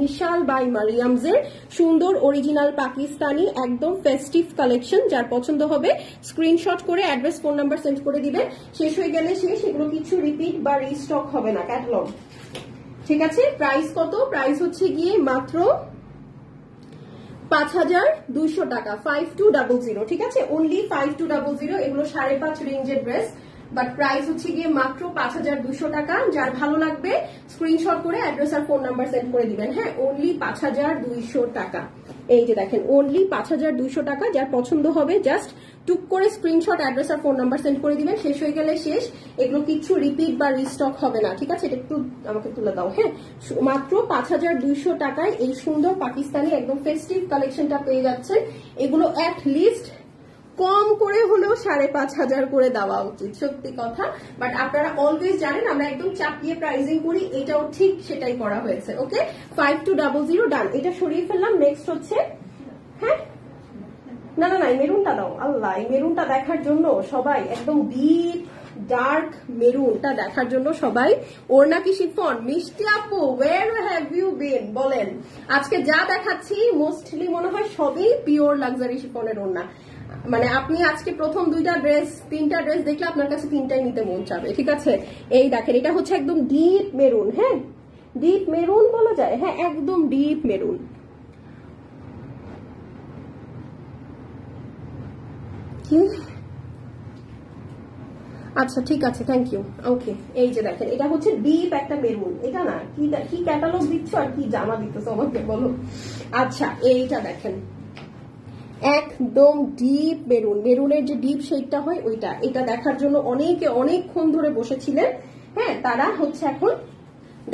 মিশাল বাই মারিয়ামস এর সুন্দর অরিজিনাল পাকিস্তানি একদম ফেস্টিভ কালেকশন। যার পছন্দ হবে স্ক্রিনশট করে অ্যাড্রেস ফোন নাম্বার সেন্ড করে দিবেন। শেষ হয়ে গেলে সেগুলো কিছু রিপিট বা রিস্টক হবে না, ক্যাটালগ। ঠিক আছে, প্রাইস কত? প্রাইস হচ্ছে গিয়ে মাত্র 5200 টাকা, 5200। ঠিক আছে, অনলি 5200। এগুলো 5.5 রেঞ্জের ড্রেস, বাট প্রাইস হচ্ছে গিয়ে মাত্র 5200 টাকা। যার ভালো লাগবে স্ক্রিনশট করে অ্যাড্রেস আর ফোন নাম্বার সেন্ড করে দিবেন। হ্যাঁ, অনলি 5200 টাকা। এই যে দেখেন, অনলি 5200 টাকা। যার পছন্দ হবে জাস্ট টুক করে স্ক্রিনশট, অ্যাড্রেস আর ফোন নাম্বার সেন্ড করে দিবেন। শেষ হয়ে গেলে শেষ, এগুলো কিছু রিপিট বা রিস্টক হবে না, ঠিক আছে? এটা একটু আমাকে তুলে দাও। হ্যাঁ, মাত্র 5200 টাকায় এই সুন্দর পাকিস্তানি একদম ফেস্টিভ কালেকশনটা পেয়ে যাচ্ছে। এগুলো অ্যাট লিস্ট কম করে হলেও 5500 করে দেওয়া উচিত, সত্যি কথা। বাট আপনারা অলওয়েজ জানেন আমরা একদম চাপিয়ে প্রাইজিং করি, এটাও ঠিক সেটাই করা হয়েছে। ওকে, 5200 ডান। এটা সরিয়ে ফেললাম। নেক্সট হচ্ছে, হ্যাঁ না না না, এই মেরুনটা দাও। আল্লাহ, এই মেরুনটা দেখার জন্য সবাই একদম ডিপ ডার্ক মেরুনটা দেখার জন্য সবাই। ওড়না কি শিফন? মিষ্টি আপু, ওয়্যার হ্যাভ ইউ বিন? বলেন। আজকে যা দেখাচ্ছি মোস্টলি মনে হয় সবই পিওর লাক্সারি শিফনের ওড়না। মানে আপনি আজকে প্রথম 2টা ড্রেস 3টা ড্রেস দেখলে আপনার কাছে 3টাই নিতে মন চাবে, ঠিক আছে? এই দেখেন, এটা হচ্ছে একদম ডিপ মেরুন। হ্যাঁ, ডিপ মেরুন বলা যায়, হ্যাঁ একদম ডিপ মেরুন। আচ্ছা ঠিক আছে, থ্যাংক ইউ। ওকে, এই যে দেখেন, এটা হচ্ছে ডিপ একটা মেরুন। এটা না কি ক্যাটালগ দিচ্ছ আর কি জামা দিচ্ছ আমাকে বলো। আচ্ছা, এইটা দেখেন, একদম ডিপ মেরুন। মেরুনের যে ডিপ শেডটা হয় ওইটা। এটা দেখার জন্য অনেকে অনেকক্ষণ ধরে বসেছিলেন, হ্যাঁ তারা হচ্ছে এখন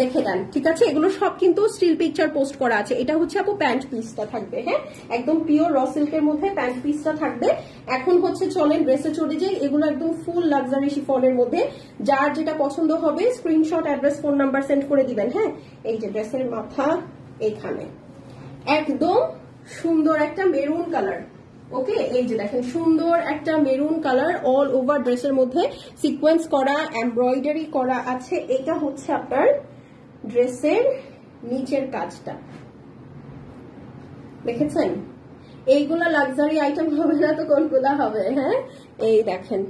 দেখে দেন, ঠিক আছে? এগুলো সব কিন্তু স্টিল পিকচার পোস্ট করা আছে। এটা হচ্ছে আপু প্যান্ট পিসটা থাকবে, হ্যাঁ একদম পিওর র সিল্কের মধ্যে প্যান্ট পিসটা থাকবে। এখন হচ্ছে চলেন ড্রেসে চলে যাই। এগুলো একদম ফুল লাক্সারি শিফনের মধ্যে। যার যেটা পছন্দ হবে screenshot, address, phone number send করে দিবেন। হ্যাঁ, এই যে ড্রেসের মাথা এখানে একদম সুন্দর একটা মেরুন কালার। ওকে, এই যে দেখেন সুন্দর একটা মেরুন কালার, অল ওভার ড্রেসের মধ্যে সিকোয়েন্স করা, এমব্রয়ডারি করা আছে। এটা হচ্ছে আপনার ড্রেসের নিচের কাজটা, দেখেছেন? এইগুলা লাক্সারি আইটেম হবে না তো কোনগুলা হবে? হ্যাঁ, এই দেখেন,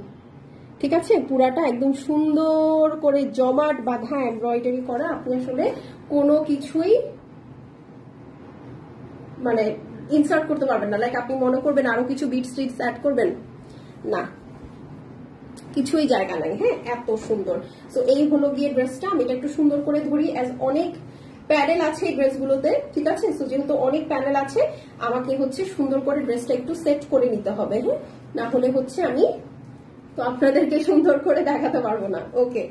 ঠিক আছে? পুরাটা একদম সুন্দর করে জমাট বাঁধা এমব্রয়ডারি করা। আপনি আসলে কোনো কিছুই মানে ইনসার্ট করতে পারবেন না। লাইক আপনি মনে করবেন আরো কিছু বিটস টিটস অ্যাড করবেন, না, কিছুই জায়গা নাই। হ্যাঁ, এত সুন্দর। সো এই হলো গিয়ে ড্রেসটা। আমি এটা একটু সুন্দর করে ধরি, অ্যাজ অনেক প্যানেল আছে এই ড্রেসগুলোতে, ঠিক আছে? সো যেহেতু অনেক প্যানেল আছে, আমাকে হচ্ছে সুন্দর করে ড্রেসটা একটু সেট করে নিতে হবে। হ্যাঁ, না হলে হচ্ছে আমি তো আপনাদেরকে সুন্দর করে দেখাতে পারবো না। ওকে,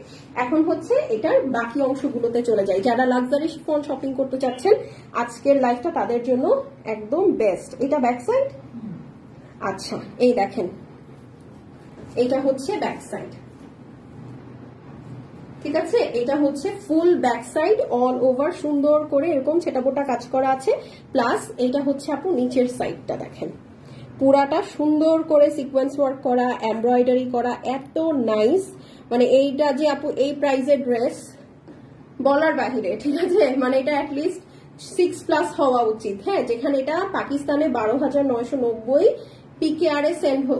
এখন হচ্ছে এটার বাকি অংশগুলোতে চলে যাই। যারা লাক্সারি শিফন শপিং করতে চাচ্ছেন, আজকের লাইফটা তাদের জন্য একদম বেস্ট। এটা ব্যাক সাইড। আচ্ছা, এই দেখেন, এটা হচ্ছে ব্যাক সাইড, ঠিক আছে? এটা হচ্ছে full back side, all over সুন্দর করে এরকম ছেটাপোটা কাজ করা আছে। প্লাস এটা হচ্ছে আপু নিচের সাইডটা দেখেন, পুরাটা সুন্দর করে সিকোয়েন্স ওয়ার্ক করা, এমব্রয়ডারি করা, এত নাইস। মানে এইটা যে আপু এই প্রাইজের ড্রেস বলার বাহিরে, ঠিক আছে? মানে এটা অ্যাটলিস্ট 6+ হওয়া উচিত। হ্যাঁ, যেখানে এটা পাকিস্তানে 12,990 PKR এ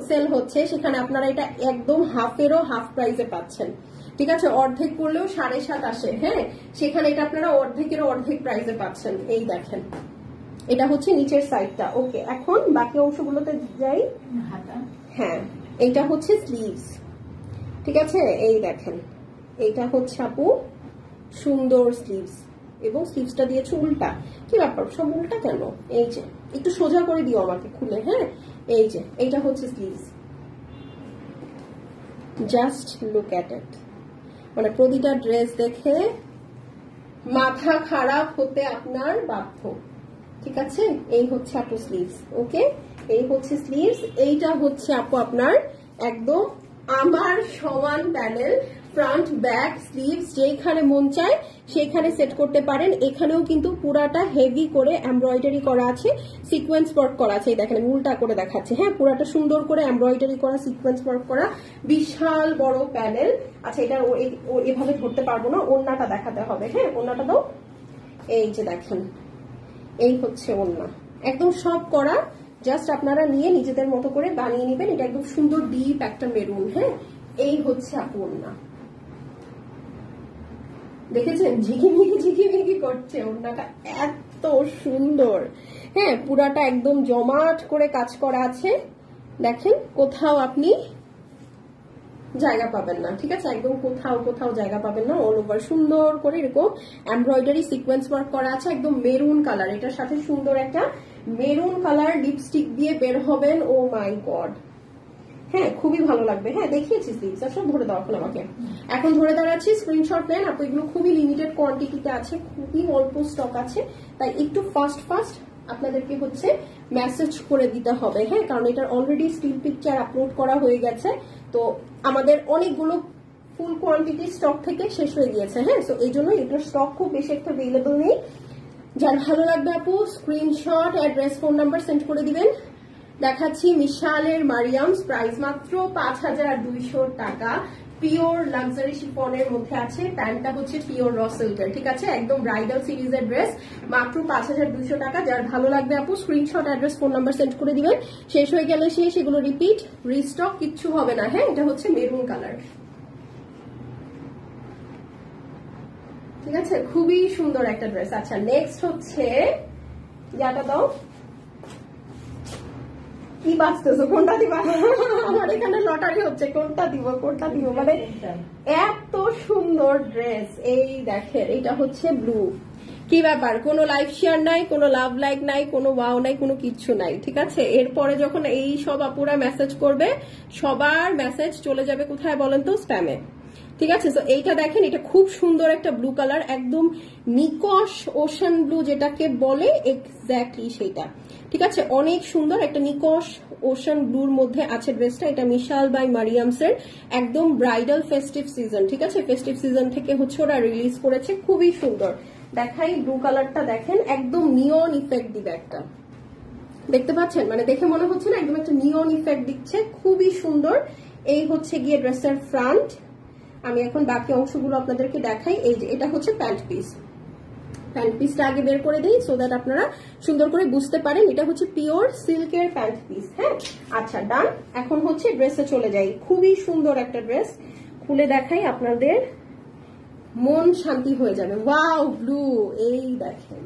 সেল হচ্ছে, সেখানে আপনারা এটা একদম হাফেরও হাফ প্রাইসে পাচ্ছেন, ঠিক আছে? অর্ধেক করলেও 7.5 আসে, হ্যাঁ সেখানে এটা আপনারা অর্ধেকেরও অর্ধেক প্রাইসে পাচ্ছেন। এই দেখেন, এটা হচ্ছে নিচের সাইডটা। ওকে, এখন বাকি অংশগুলোতে যাই। হ্যাঁ, এইটা হচ্ছে স্লিভস, ঠিক আছে? এই দেখেন, এইটা হচ্ছে আপু সুন্দর স্লিভস, এবং স্লিভসটা দিয়েছে উল্টা। কি ব্যাপার, সব উল্টা কেন? এই যে একটু সোজা করে দিও আমাকে খুলে। হ্যাঁ, এই যে এইটা হচ্ছে স্লিভস। জাস্ট লুক এট ইট। মানে প্রতিটা ড্রেস দেখে মাথা খারাপ হতে আপনার বাধ্য, ঠিক আছে? এই হচ্ছে আপু স্লিভস। ওকে, এই হচ্ছে স্লিভস। এইটা হচ্ছে আপু আপনার একদম আমার সমান প্যানেল, ফ্রন্ট ব্যাক স্লিভস যেখানে মন চায় সেখানে সেট করতে পারেন। এখানেও কিন্তু পুরাটা হেভি করে এমব্রয়ডারি করা আছে, সিকোয়েন্স ওয়ার্ক করা আছে। এই দেখেন, উল্টা করে দেখাচ্ছে। হ্যাঁ, পুরাটা সুন্দর করে এমব্রয়ডারি করা, সিকোয়েন্স ওয়ার্ক করা, বিশাল বড় প্যানেল। আচ্ছা, এটা এভাবে ধরতে পারবো না, ওড়নাটা দেখাতে হবে। হ্যাঁ, ওড়নাটা দাও। এই যে দেখেন, এই হচ্ছে ওড়না, একদম সব করা। জাস্ট আপনারা নিয়ে নিজেদের মতো করে বানিয়ে নেবেন। এটা একদম সুন্দর ডিপ একটা মেরুন। হ্যাঁ, এই হচ্ছে আপু ওড়না। দেখেছেন, ঝিকিমিকি করছে ওড়নাটা, এত সুন্দর। হ্যাঁ, পুরাটা একদম জমাট করে কাজ করা আছে। দেখেন, কোথাও আপনি জায়গা পাবেন না, ঠিক আছে? একদম কোথাও জায়গা পাবেন না। অল ওভার সুন্দর করে এরকম এমব্রয়ডারি সিকোয়েন্স ওয়ার্ক করা আছে, একদম মেরুন কালার। এটার সাথে সুন্দর একটা মেরুন কালার লিপস্টিক দিয়ে বের হবেন। ও মাই গড, হ্যাঁ খুবই ভালো লাগবে। হ্যাঁ দেখিয়েছি স্লিভস, সব ধরে দাও এখন আমাকে। এখন ধরে দাঁড়াচ্ছি, স্ক্রিনশট নেন আপু। এগুলো খুবই লিমিটেড কোয়ান্টিটিতে আছে, খুবই অল্প স্টক আছে, তাই একটু ফাস্ট আপনাদেরকে হচ্ছে মেসেজ করে দিতে হবে। হ্যাঁ কারণ এটার অলরেডি স্টিল পিকচার আপলোড করা হয়ে গেছে, তো আমাদের অনেকগুলো ফুল কোয়ান্টিটি স্টক থেকে শেষ হয়ে গিয়েছে। হ্যাঁ সো এই জন্য এটার স্টক খুব বেশি একটা অ্যাভেলেবল নেই। যার ভালো লাগবে আপু screenshot, address, phone number send করে দিবেন। দেখাচ্ছি মিশালের মারিয়ামস, প্রাইস মাত্র 5200 টাকা। পিওর লাক্সারি শিফনের মধ্যে আছে, প্যান্টটা হচ্ছে পিওর র সিল্কের, ঠিক আছে, একদম ব্রাইডাল সিরিজের ড্রেস, মাত্র 5200 টাকা। যার ভালো লাগবে আপু screenshot, address, phone number send করে দিবেন। শেষ হয়ে গেলে শেষ, এগুলো রিপিট রিস্টক কিচ্ছু হবে না। হ্যাঁ এটা হচ্ছে মেরুন কালার, ঠিক আছে, খুবই সুন্দর একটা ড্রেস। আচ্ছা নেক্সট হচ্ছে ইয়াটা দাও, কি বাঁচতেছো, কোনটা দিবা? আমার এখানে লটারি হচ্ছে, কোনটা দিব মানে এত সুন্দর ড্রেস। এই দেখেন এটা হচ্ছে ব্লু, কি ব্যাপার, কোনো লাইভ শেয়ার নাই, কোনো লাভ লাইক নাই, কোনো ওয়াও নাই, কোনো কিচ্ছু নাই, ঠিক আছে। এরপরে যখন এই সব আপুরা মেসেজ করবে, সবার মেসেজ চলে যাবে কোথায় বলেন তো, স্প্যামে, ঠিক আছে। তো এইটা দেখেন, এটা খুব সুন্দর একটা ব্লু কালার, একদম নিকশ ওশান ব্লু যেটাকে বলে, এক্স্যাক্টলি সেটা, ঠিক আছে, অনেক সুন্দর একটা নিকশ ওশান ব্লুর মধ্যে আছে ড্রেসটা। এটা মিশাল বাই মারিয়ামস এর, একদম ব্রাইডাল ফেস্টিভ সিজন, ঠিক আছে, ফেস্টিভ সিজন থেকে হচ্ছে ওরা রিলিজ করেছে, খুবই সুন্দর। দেখাই ব্লু কালারটা, দেখেন একদম নিয়ন ইফেক্ট দিবে একটা, দেখতে পাচ্ছেন, মানে দেখে মনে হচ্ছে না, একদম একটা নিয়ন ইফেক্ট দিচ্ছে, খুবই সুন্দর। এই হচ্ছে গিয়ে ড্রেসের ফ্রন্ট। আমি এখন বাকি অংশগুলো আপনাদেরকে দেখাই। এই যে এটা হচ্ছে প্যান্ট পিস, প্যান্ট পিসটা আগে বের করে দিই সো দ্যাট আপনারা সুন্দর করে বুঝতে পারেন। এটা হচ্ছে পিওর সিল্কের প্যান্ট পিস। হ্যাঁ আচ্ছা ডান। এখন হচ্ছে ড্রেসে চলে যাই, খুবই সুন্দর একটা ড্রেস, খুলে দেখাই, আপনাদের মন শান্তি হয়ে যাবে। ওয়াও ব্লু, এই দেখেন,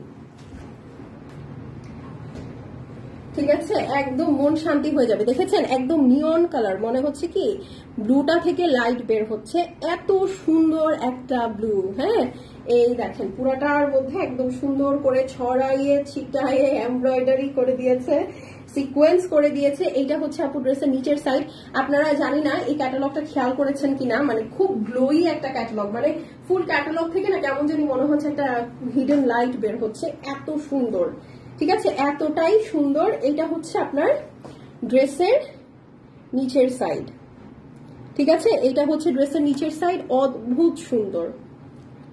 ঠিক আছে, একদম মন শান্তি হয়ে যাবে। দেখেছেন একদম নিয়ন কালার, মনে হচ্ছে কি ব্লুটা থেকে লাইট বের হচ্ছে, এত সুন্দর একটা ব্লু। হ্যাঁ এই দেখেন পুরাটার মধ্যে একদম সুন্দর করে ছড়াইয়ে ছিটাইয়ে এমব্রয়ডারি করে দিয়েছে, সিকোয়েন্স করে দিয়েছে। এইটা হচ্ছে আপু ড্রেসের নিচের সাইড। আপনারা জানি না এই ক্যাটালগটা খেয়াল করেছেন কিনা, মানে খুব গ্লোই একটা ক্যাটালগ, মানে ফুল ক্যাটালগ থেকে না কেমন জানি মনে হচ্ছে একটা হিডেন লাইট বের হচ্ছে, এত সুন্দর, ঠিক আছে, এতটাই সুন্দর। এটা হচ্ছে আপনার ড্রেসের নিচের সাইড, ঠিক আছে, এটা হচ্ছে ড্রেসের নিচের সাইড, অদ্ভুত সুন্দর,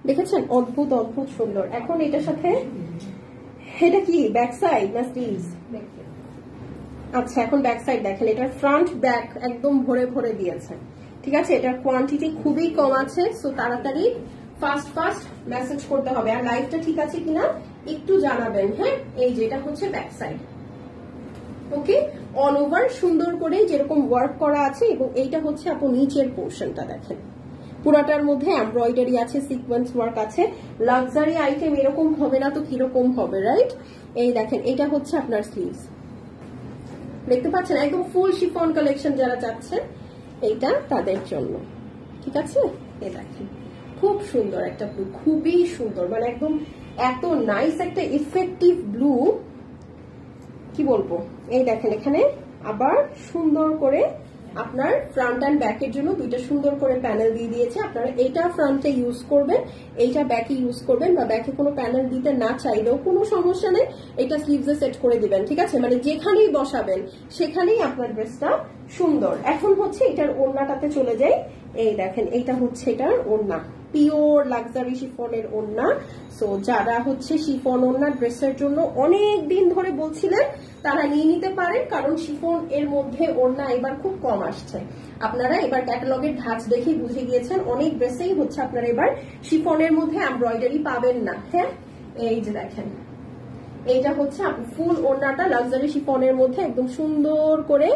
দেখেছেন, অদ্ভুত অদ্ভুত সুন্দর। এখন এটার সাথে এটা কি ব্যাক সাইড না স্লিভস? আচ্ছা এখন ব্যাক সাইড দেখেন, এটার ফ্রন্ট ব্যাক একদম ভরে ভরে দিয়েছে, ঠিক আছে, এটার কোয়ান্টিটি খুবই কম আছে, সো তাড়াতাড়ি ফাস্ট মেসেজ করতে হবে। আর লাইভটা ঠিক আছে কিনা একটু জানাবেন। হ্যাঁ এই যে এটা হচ্ছে ব্যাক সাইড, ওকে, অল ওভার সুন্দর করে যেরকম ওয়ার্ক করা আছে, এবং এইটা হচ্ছে আপু নিচের পোর্শনটা দেখেন, পুরাটার মধ্যে এমব্রয়ডারি আছে, সিকোয়েন্স ওয়ার্ক আছে। লাক্সারি আইটেম এরকম হবে না তো কিরকম হবে, রাইট? এই দেখেন এটা হচ্ছে আপনার স্লিভস, দেখতে পাচ্ছেন, একদম ফুল শিফন কালেকশন যারা চাচ্ছেন এইটা তাদের জন্য, ঠিক আছে। এই দেখেন খুব সুন্দর একটা ব্লু, খুবই সুন্দর, মানে একদম এত নাইস একটা ইফেক্টিভ ব্লু, কি বলবো। এই দেখেন এখানে আবার সুন্দর করে আপনার ফ্রন্ট অ্যান্ড ব্যাকের জন্য দুইটা সুন্দর করে প্যানেল দিয়ে দিয়েছে। আপনারা এইটা ফ্রন্টে ইউজ করবেন, এইটা ব্যাকে ইউজ করবেন, বা ব্যাকে কোনো প্যানেল দিতে না চাইলেও কোনো সমস্যা নেই, এটা স্লিভসে সেট করে দিবেন, ঠিক আছে, মানে যেখানেই বসাবেন সেখানেই আপনার ড্রেসটা সুন্দর। এখন হচ্ছে এটার ওড়নাটাতে চলে যাই। এই দেখেন এইটা হচ্ছে এটার ওড়না, পিওর লাক্সারি শিফনের ওড়না। সো যারা হচ্ছে শিফন ওড়না ড্রেসের জন্য অনেক দিন ধরে বলছিলেন তারা নিয়ে নিতে পারেন, কারণ শিফন এর মধ্যে ওড়না এবার খুব কম আসছে। আপনারা এবার ক্যাটালগের ধাঁচ দেখে বুঝে গিয়েছেন অনেক ড্রেসেই হচ্ছে আপনারা এবার শিফনের মধ্যে এমব্রয়ডারি পাবেন না। হ্যাঁ এই যে দেখেন এইটা হচ্ছে ফুল ওড়নাটা লাক্সারি শিফনের মধ্যে একদম সুন্দর করে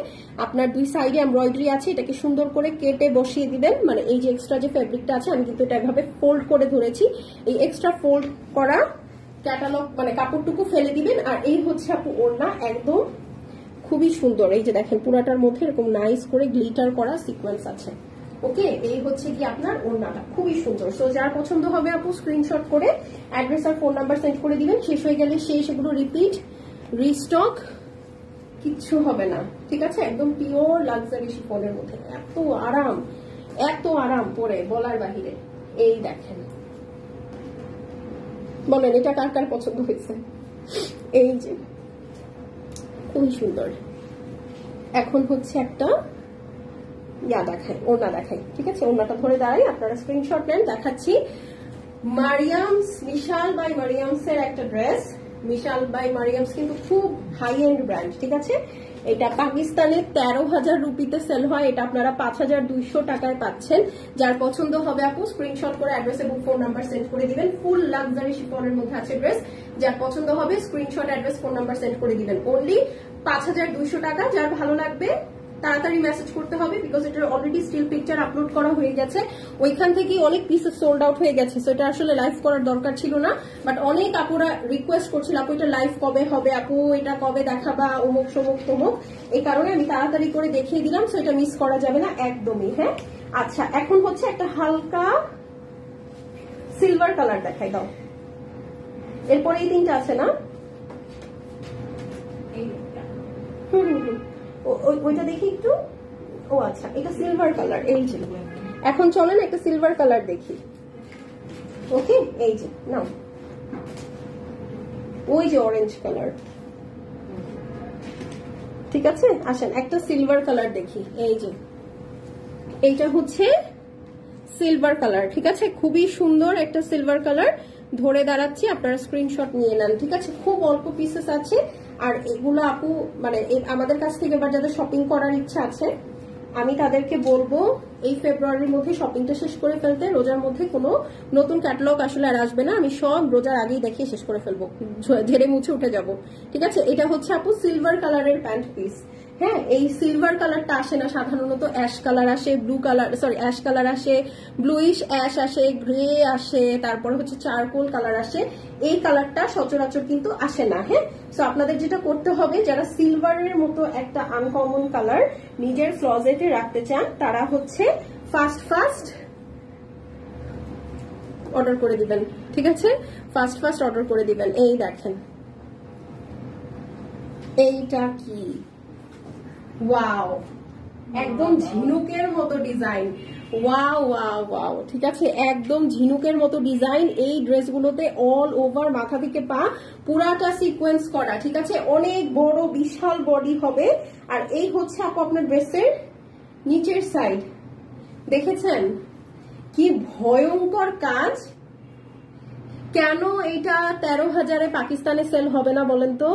আপনার দুই সাইডে এমব্রয়ডারি আছে, এটাকে সুন্দর করে কেটে বসিয়ে দিবেন। মানে এই যে এক্সট্রা যে ফেব্রিকটা আছে, আমি কিন্তু এটা এভাবে ফোল্ড করে ধরেছি, এই এক্সট্রা ফোল্ড করা ক্যাটালগ মানে কাপড়টুকু ফেলে দিবেন। আর এই হচ্ছে আপু ওড়না, একদম খুবই সুন্দর। এই যে দেখেন পুরাটার মধ্যে এরকম নাইস করে গ্লিটার করা সিকোয়েন্স আছে, ওকে। এই হচ্ছে কি আপনার ওড়নাটা, খুবই সুন্দর। সো যার পছন্দ হবে আপু স্ক্রিনশট করে অ্যাড্রেস আর ফোন নাম্বার সেন্ড করে দিবেন। শেষ হয়ে গেলে সেই সেগুলো রিপিট রিস্টক কিচ্ছু হবে না, ঠিক আছে? একদম পিওর লাক্সারি শিফনের মধ্যে এত আরাম পরে বলার বাহিরে। এই দেখেন, বলেন এটা কার কার পছন্দ হয়েছে? এই যে খুবই সুন্দর। এখন হচ্ছে একটা দেখাই, ওড়না দেখাই, ঠিক আছে? ওড়নাটা ধরে দাঁড়াই, আপনারা স্ক্রিনশট নেন, দেখাচ্ছি। মারিয়ামস, মিশাল বাই মারিয়ামস এর একটা ড্রেস। মিশাল বাই মারিয়ামস কিন্তু খুব হাই এন্ড ব্র্যান্ড, ঠিক আছে? এটা পাকিস্তানে 13,000 রুপিতে সেল হয়, এটা আপনারা 5,200 টাকায় পাচ্ছেন। যার পছন্দ হবে আপু স্ক্রিনশট করে অ্যাড্রেস এবং ফোন নাম্বার সেন্ড করে দিবেন। ফুল লাক্সারি শিফনের মধ্যে আছে ড্রেস, যার পছন্দ হবে screenshot, address, phone number send করে দিবেন। অনলি 5,200 টাকা। যার ভালো লাগবে তাড়াতাড়ি মেসেজ করতে হবে, বিকজ এটার অলরেডি স্টিল পিকচার আপলোড করা হয়ে গেছে, ওইখান থেকে অনেক পিসেস সোল্ড আউট হয়ে গেছে। সো এটা আসলে লাইভ করার দরকার ছিল না, বাট অনেক আপুরা রিকোয়েস্ট করছিল আপু এটা লাইভ কবে হবে, আপু এটা কবে দেখাবা, অমুক সমুক তমুক। এই কারণে আমি তাড়াতাড়ি করে দেখিয়ে দিলাম, সো এটা মিস করা যাবে না একদমই। হ্যাঁ, আচ্ছা, এখন হচ্ছে একটা হালকা সিলভার কালার দেখাই দাও। এরপরে এই তিনটা আছে না? ওইটা দেখি একটু। ও আচ্ছা, এটা সিলভার কালার। এই যে এখন চলেন একটা সিলভার কালার দেখি। ওকে, এই যে নাও, ওই যে অরেঞ্জ কালার, ঠিক আছে? আসেন একটা সিলভার কালার দেখি। এই যে এইটা হচ্ছে সিলভার কালার, ঠিক আছে? খুবই সুন্দর একটা সিলভার কালার। ধরে দাঁড়াচ্ছি, আপনারা স্ক্রিনশট নিয়ে নেন, ঠিক আছে? খুব অল্প পিসেস আছে, আর এগুলো আপু মানে আমাদের কাছ থেকে এবার যাদের শপিং করার ইচ্ছা আছে, আমি তাদেরকে বলবো এই ফেব্রুয়ারির মধ্যে শপিংটা শেষ করে ফেলতে। রোজার মধ্যে কোনো নতুন ক্যাটালগ আসলে আর আসবে না, আমি সব রোজার আগেই দেখিয়ে শেষ করে ফেলবো, ঝেড়ে মুছে উঠে যাব, ঠিক আছে? এটা হচ্ছে আপু সিলভার কালারের প্যান্ট পিস। হ্যাঁ, এই সিলভার কালারটা আসে না সাধারণত, অ্যাশ কালার আসে, blue colour, sorry ash colour আসে, ব্লুইশ অ্যাশ আসে, গ্রে আসে, তারপর হচ্ছে চারকোল কালার আসে। এই কালারটা সচরাচর কিন্তু আসে না। হ্যাঁ, সো আপনাদের যেটা করতে হবে, যারা সিলভারের মতো একটা আনকমন কালার নিজের ক্লজেটে রাখতে চান, তারা হচ্ছে ফাস্ট অর্ডার করে দিবেন, ঠিক আছে? ফাস্ট অর্ডার করে দিবেন। এই দেখেন, এইটা কি ওয়াও, একদম ঝিনুকের মতো ডিজাইন। ওয়াও ওয়াও ওয়াও, ঠিক আছে? একদম ঝিনুকের মতো ডিজাইন। এই ড্রেসগুলোতে অল ওভার মাথা থেকে পা পুরাটা সিকোয়েন্স করা, ঠিক আছে? অনেক বড় বিশাল বডি হবে। আর এই হচ্ছে আপু আপনার ড্রেসের নিচের সাইড, দেখেছেন কি ভয়ঙ্কর কাজ? কেন এটা 13,000-এ পাকিস্তানে সেল হবে না বলেন তো?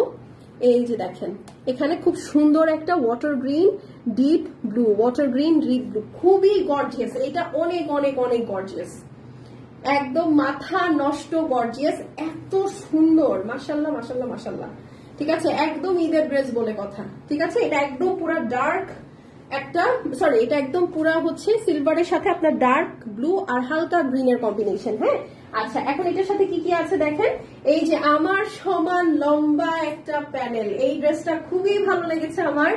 এই যে দেখেন, এখানে খুব সুন্দর একটা water green deep blue, water green deep blue, খুবই গর্জিয়াস। এটা অনেক অনেক অনেক গর্জিয়াস, একদম মাথা নষ্ট গর্জিয়াস, এত সুন্দর, মাশাল্লাহ মাশাল্লাহ মাশাল্লাহ, ঠিক আছে? একদম ঈদের ড্রেস বলে কথা, ঠিক আছে? এটা একদম পুরা ডার্ক একটা, সরি এটা একদম পুরা হচ্ছে সিলভারের সাথে আপনার ডার্ক ব্লু আর হালকা গ্রিনের কম্বিনেশন। হ্যাঁ, আচ্ছা, এখন এটার সাথে কি কি আছে দেখেন। এই যে আমার সমান লম্বা একটা প্যানেল, এই ড্রেসটা খুবই ভালো লেগেছে আমার,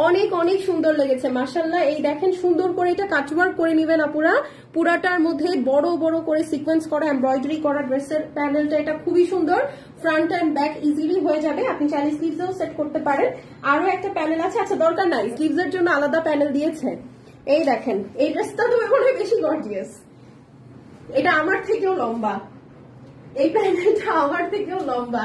অনেক অনেক সুন্দর লেগেছে মাশাল্লাহ। এই দেখেন, সুন্দর করে এটা কাটওয়ার্ক করে নিবেন আপুরা, পুরাটার মধ্যে বড় বড় করে সিকোয়েন্স করা এমব্রয়ডারি করা ড্রেসের প্যানেলটা, এটা খুবই সুন্দর। ফ্রন্ট অ্যান্ড ব্যাক ইজিলি হয়ে যাবে, আপনি চাইলে স্লিভসেও সেট করতে পারেন। আরো একটা প্যানেল আছে, আচ্ছা দরকার নাই, স্লিভসের জন্য আলাদা প্যানেল দিয়েছে। এই দেখেন, এই ড্রেসটা তো মনে হয় বেশি গর্জিয়াস, এটা আমার থেকেও লম্বা, এই প্যান্টটা আমার থেকেও লম্বা।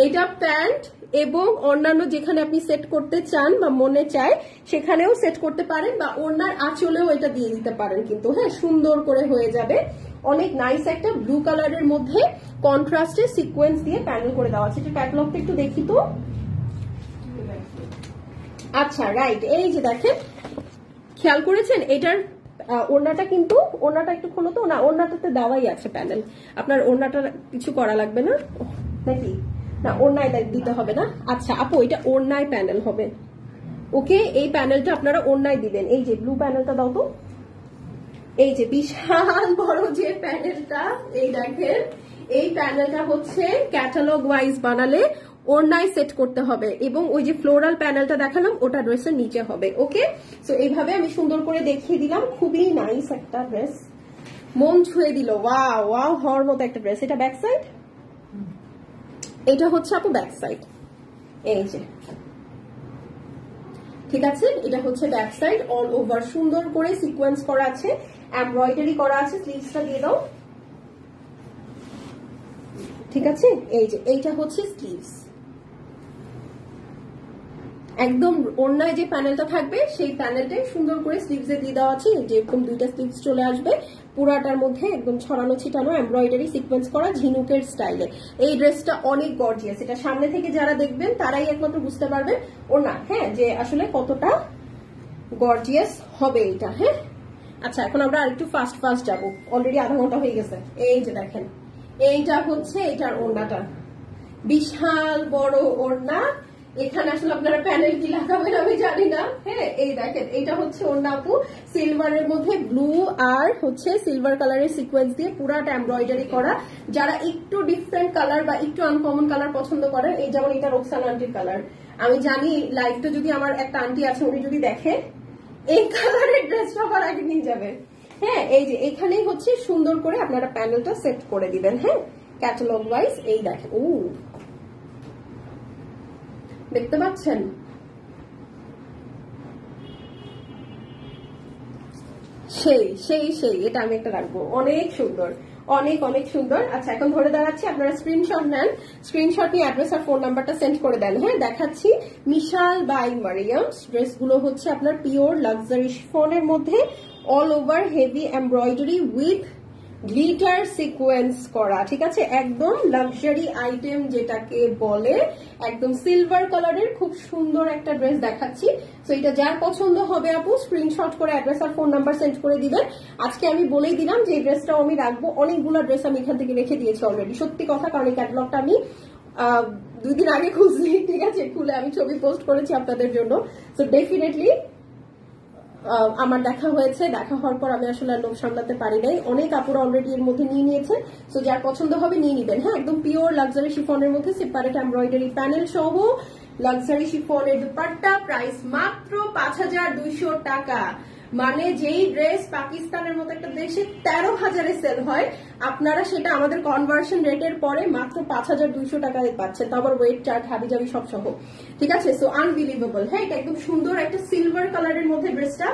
এটা প্যান্ট এবং অন্যান্য যেখানে আপনি সেট করতে চান বা মনে চায় সেখানেও সেট করতে পারেন, বা ওড়নার আঁচলেও এটা দিয়ে দিতে পারেন কিন্তু। হ্যাঁ, সুন্দর করে হয়ে যাবে। অনেক নাইস একটা ব্লু কালারের মধ্যে কন্ট্রাস্টে সিকোয়েন্স দিয়ে প্যানেল করে দেওয়া আছে। এটা ক্যাটালগটা একটু দেখি তো। আচ্ছা রাইট, এই যে দেখেন, খেয়াল করেছেন এটার ওড়নাটা, কিন্তু ওড়নাটা একটু খোলো তো, না ওড়নাটাতে দেওয়াই আছে প্যানেল, আপনার ওড়নাটা কিছু করা লাগবে না নাকি? না, ওড়নায় দিতে হবে না। আচ্ছা আপু, এটা ওড়নায় প্যানেল হবে, ওকে? এই প্যানেলটা আপনারা ওড়নায় দিবেন। এই যে ব্লু প্যানেলটা দাও তো, এই যে বিশাল বড় যে প্যানেলটা, এই দেখেন, এই প্যানেলটা হচ্ছে ক্যাটালগ ওয়াইজ বানালে ওড়নায় সেট করতে হবে, এবং ওই যে ফ্লোরাল প্যানেলটা দেখালাম ওটা ড্রেসের নিচে হবে। ওকে, সো এইভাবে আমি সুন্দর করে দেখিয়ে দিলাম। খুবই নাইস একটা ড্রেস, মন ছুঁয়ে দিল, ওয়াও ওয়াও হওয়ার মতো একটা ড্রেস। এটা ব্যাক সাইড, এটা হচ্ছে আপু ব্যাক সাইড, এই যে ঠিক আছে, এটা হচ্ছে ব্যাক সাইড, অল ওভার সুন্দর করে সিকোয়েন্স করা আছে, এমব্রয়ডারি করা আছে। স্লিভসটা দিয়ে দাও। ঠিক আছে, এই যে এইটা হচ্ছে স্লিভস, একদম ওড়নায় যে প্যানেলটা থাকবে সেই প্যানেলটাই সুন্দর করে স্লিভসে দিয়ে দেওয়া আছে, যেরকম দুইটা স্লিভস চলে আসবে, পুরাটার মধ্যে একদম ছড়ানো ছিটানো এমব্রয়ডারি সিকোয়েন্স করা ঝিনুকের স্টাইলে। এই ড্রেসটা অনেক গর্জিয়াস, এটা সামনে থেকে যারা দেখবেন তারাই একমাত্র বুঝতে পারবেন ওড়না, হ্যাঁ, যে আসলে কতটা গর্জিয়াস হবে এটা। হ্যাঁ, আচ্ছা এখন আমরা আরেকটু ফাস্ট ফাস্ট যাবো, অলরেডি আধা ঘন্টা হয়ে গেছে। এই যে দেখেন, এইটা হচ্ছে এটার ওড়নাটা, বিশাল বড় ওড়না। এখানে আসলে আপনারা প্যানেল কি লাগাবেন আমি জানি না। হ্যাঁ, এই দেখেন, এইটা হচ্ছে ওড়না আপু, সিলভারের মধ্যে ব্লু আর হচ্ছে সিলভার কালারের সিকোয়েন্স দিয়ে পুরাটা এমব্রয়ডারি করা। যারা একটু ডিফারেন্ট কালার বা একটু আনকমন কালার পছন্দ করেন, এই যেমন এটা রোকসানা আন্টির কালার, আমি জানি লাইভটা যদি আমার একটা আন্টি আছে উনি যদি দেখে এই কালারের ড্রেসটা আবার আগে নিয়ে যাবে। হ্যাঁ, এই যে এখানেই হচ্ছে সুন্দর করে আপনারা প্যানেলটা সেট করে দিবেন। হ্যাঁ, ক্যাটালগ ওয়াইজ এই দেখেন, ও দেখতে পাচ্ছেন, সেই সেই সেই এটা আমি একটা রাখবো, অনেক সুন্দর, অনেক অনেক সুন্দর। আচ্ছা এখন ধরে দাঁড়াচ্ছি, আপনারা স্ক্রিনশট নেন, স্ক্রিনশট নিয়ে অ্যাড্রেস আর ফোন নাম্বারটা সেন্ড করে দেন। হ্যাঁ, দেখাচ্ছি মিশাল বাই মারিয়ামস। ড্রেসগুলো হচ্ছে আপনার পিওর লাক্সারি শিফনের মধ্যে all over heavy embroidery with glitter sequence করা। ঠিক আছে, একদম লাক্সারি আইটেম যেটাকে বলে, একদম সিলভার কালারের খুব সুন্দর একটা ড্রেস দেখাচ্ছি। তো এটা যার পছন্দ হবে আপু স্ক্রিনশট করে অ্যাড্রেস আর ফোন নাম্বার সেন্ড করে দিবেন। আজকে আমি বলেই দিলাম যে এই ড্রেসটাও আমি রাখবো, অনেকগুলো ড্রেস আমি এখান থেকে রেখে দিয়েছি অলরেডি, সত্যি কথা, কারণ এই ক্যাটালগটা আমি 2 দিন আগে খুঁজলি। ঠিক আছে, খুলে আমি ছবি পোস্ট করেছি আপনাদের জন্য। তো ডেফিনেটলি আমার দেখা হয়েছে, দেখা হওয়ার পর আমি আসলে লোভ সামলাতে পারি নাই, অনেক কাপড় অলরেডি এর মধ্যে নিয়ে নিয়েছে। সো যার পছন্দ হবে নিয়ে নিবেন। হ্যাঁ, একদম পিওর লাক্সারি শিফনের মধ্যে সেপারেট এমব্রয়ডারি প্যানেল সহ লাক্সারি শিফনের দুপাট্টা, প্রাইস মাত্র 5200 টাকা। মানে যেই ড্রেস পাকিস্তানের মতো একটা দেশে 13,000-এ সেল হয়, আপনারা সেটা আমাদের কনভার্সন রেটের পরে মাত্র 5200 টাকায় পাচ্ছেন, তারপর ওয়েট চার্ট হাবিজাবি সব সহ। ঠিক আছে, সো আনবিলিভেবল। হ্যাঁ, এটা একদম সুন্দর একটা সিলভার কালারের মধ্যে ড্রেসটা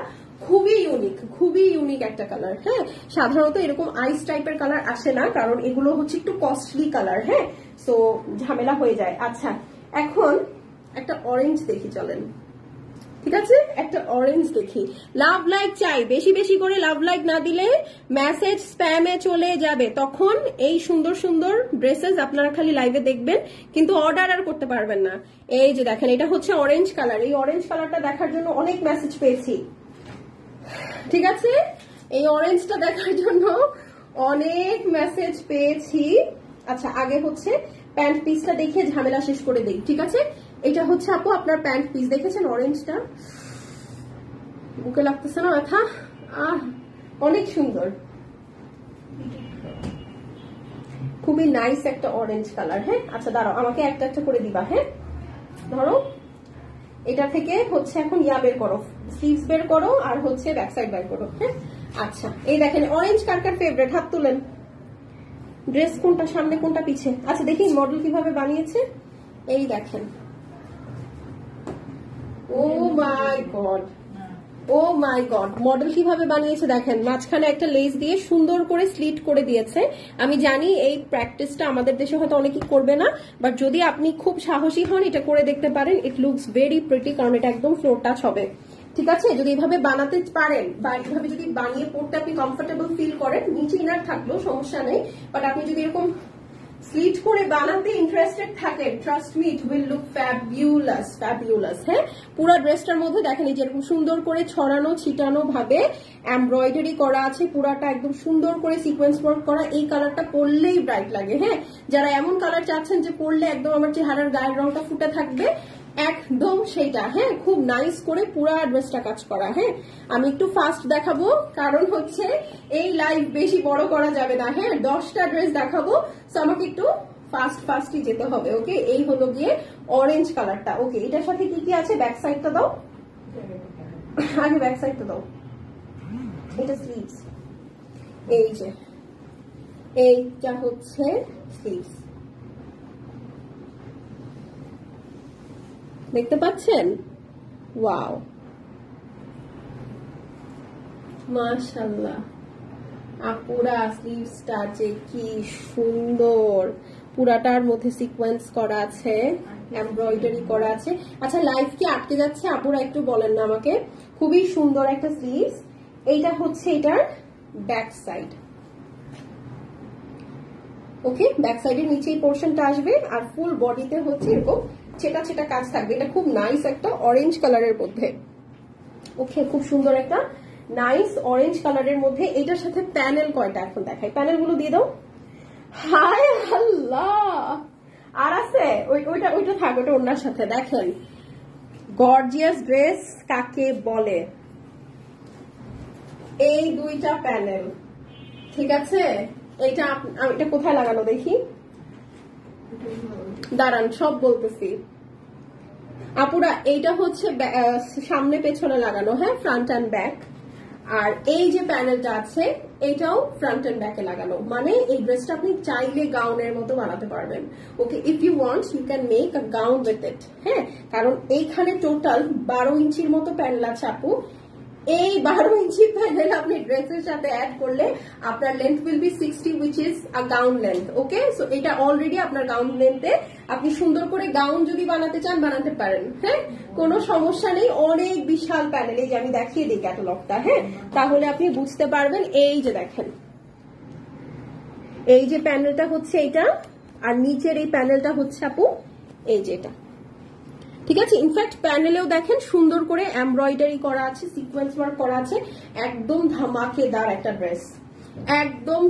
খুবই ইউনিক, খুবই ইউনিক একটা কালার। হ্যাঁ, সাধারণত এরকম আইস টাইপের কালার আসে না, কারণ এগুলো হচ্ছে একটু কস্টলি কালার। হ্যাঁ, সো ঝামেলা হয়ে যায়। আচ্ছা এখন একটা অরেঞ্জ দেখি, চলেন। ঠিক আছে, একটা অরেঞ্জ দেখি। লাভ লাইক চাই, বেশি বেশি করে লাভ লাইক না দিলে মেসেজ স্প্যামে চলে যাবে, তখন এই সুন্দর সুন্দর ড্রেসেস আপনারা খালি লাইভে দেখবেন কিন্তু অর্ডার আর করতে পারবেন না। এই যে দেখেন, এটা হচ্ছে অরেঞ্জ কালার, এই অরেঞ্জ কালারটা দেখার জন্য অনেক মেসেজ পেয়েছি। ঠিক আছে, এই অরেঞ্জটা দেখার জন্য অনেক মেসেজ পেয়েছি। আচ্ছা আগে হচ্ছে প্যান্ট পিসটা দেখে ঝামেলা শেষ করে দেই। ঠিক আছে, এটা হচ্ছে আপু আপনার প্যান্ট পিস, দেখেছেন অরেঞ্জটা, বুকে লাগতেছে না ব্যথা? অনেক সুন্দর, খুবই নাইস একটা অরেঞ্জ কালার। হ্যাঁ, আচ্ছা দাঁড়াও, আমাকে একটা একটা করে দিবা। হ্যাঁ, ধরো এটা থেকে হচ্ছে এখন ইয়া বের করো, স্লিভস বের করো আর হচ্ছে ব্যাক সাইড বের করো। হ্যাঁ, আচ্ছা এই দেখেন অরেঞ্জ কার কার ফেভারিট, হাত তুলেন। ড্রেস কোনটা সামনে কোনটা পিছে? আচ্ছা দেখি মডেল কিভাবে বানিয়েছে, এই দেখেন। ও মাই গড, ও মাই গড, মডেল কিভাবে বানিয়েছে দেখেন, মাঝখানে একটা লেস দিয়ে সুন্দর করে স্লিট করে দিয়েছে। আমি জানি এই প্র্যাকটিসটা আমাদের দেশে হয়তো অনেকেই করবে না, বাট যদি আপনি খুব সাহসী হন এটা করে দেখতে পারেন। ইট লুকস ভেরি প্রিটি, কারণ এটা একদম ফ্লোর টাচ হবে। ঠিক আছে, যদি এইভাবে বানাতে পারেন বা এইভাবে যদি বানিয়ে পড়তে আপনি কমফোর্টেবল ফিল করেন, নিচে ইনার থাকলেও সমস্যা নেই, বাট আপনি যদি এরকম স্লিট করে বানাতে ইন্টারেস্টেড থাকেন, trust me it will look fabulous, fabulous. হ্যাঁ, পুরো ড্রেসটার মধ্যে দেখেন এই যেরকম সুন্দর করে ছড়ানো ছিটানো ভাবে এমব্রয়ডারি করা আছে, পুরাটা একদম সুন্দর করে সিকোয়েন্স ওয়ার্ক করা। এই কালারটা পরলেই ব্রাইট লাগে। হ্যাঁ, যারা এমন কালার চাচ্ছেন যে পরলে একদম আমার চেহারার গায়ের রংটা ফুটে থাকবে, একদম সেইটা। হ্যাঁ, খুব নাইস করে পুরা ড্রেসটা কাজ করা। হ্যাঁ, আমি একটু ফাস্ট দেখাবো কারণ হচ্ছে এই লাইভ বেশি বড় করা যাবে না। হ্যাঁ, 10টা ড্রেস দেখাবো, তো আমাকে একটু ফাস্টই যেতে হবে। ওকে, এই হলো গিয়ে অরেঞ্জ কালারটা। ওকে, এটার সাথে কি কি আছে, ব্যাক সাইডটা দাও, আগে ব্যাক সাইডটা দাও। এটা স্লিভস, এই যে এইটা হচ্ছে স্লিভস, দেখতে পাচ্ছেন? ওয়াও। মাশাআল্লাহ, আপুরা স্লিভসটা যে কি সুন্দর, পুরাটার মধ্যে সিকোয়েন্স করা আছে, এমব্রয়ডারি করা আছে। আচ্ছা লাইভ কি আটকে যাচ্ছে আপুরা একটু বলেন না আমাকে। খুবই সুন্দর একটা স্লিভস। এইটা হচ্ছে এটার ব্যাক সাইড। ওকে, ব্যাক সাইডের নিচেই পোর্শনটা আসবে আর ফুল বডিতে হচ্ছে এরকম ছেটা ছেটা কাজ থাকবে। এটা খুব নাইস একটা অরেঞ্জ কালারের মধ্যে। ওকে, খুব সুন্দর একটা নাইস অরেঞ্জ কালারের মধ্যে। এটার সাথে প্যানেল কয়টা এখন দেখাই, প্যানেল গুলো দিয়ে দাও। হায় আল্লাহ, আর আছে ওইটা থাক, ওটা ওনার সাথে। দেখেন গর্জিয়াস ড্রেস কাকে বলে, এই দুইটা প্যানেল, ঠিক আছে। এটা এটা কোথায় লাগানো দেখি, দাঁড়ান সব বলতেছি আপুরা। এইটা হচ্ছে সামনে পেছনে লাগানো, হ্যাঁ, ফ্রন্ট অ্যান্ড ব্যাক। আর এই যে প্যানেলটা আছে এটাও ফ্রন্ট এন্ড ব্যাকে লাগানো, মানে এই ড্রেসটা আপনি চাইলে গাউনের মতো বানাতে পারবেন। Okay, if you want you can make a gown with it. হ্যাঁ, কারণ এইখানে টোটাল 12 ইঞ্চির মতো প্যানেল আছে আপু। এই 12 ইঞ্চি প্যানেল আপনি ড্রেসের সাথে অ্যাড করলে আপনার length will be 60, which is a gown length. Okay, so এটা অলরেডি আপনার গাউন লেন্থে। আপনি সুন্দর করে গাউন যদি বানাতে চান বানাতে পারেন, হ্যাঁ, কোনো সমস্যা নেই। অনেক বিশাল প্যানেল, এই যে আমি দেখিয়ে দিই ক্যাটালগটা, হ্যাঁ, তাহলে আপনি বুঝতে পারবেন। এই যে দেখেন, এই যে প্যানেলটা হচ্ছে এইটা, আর নিচের এই প্যানেলটা হচ্ছে আপু এই যে এটা, ঠিক আছে। ইনফ্যাক্ট প্যানেলেও দেখেন সুন্দর করে এমব্রয়ডারি করা আছে, সিকোয়েন্স ওয়ার্ক করা আছে। একদম ধামাকেদার একটা ড্রেস, একদম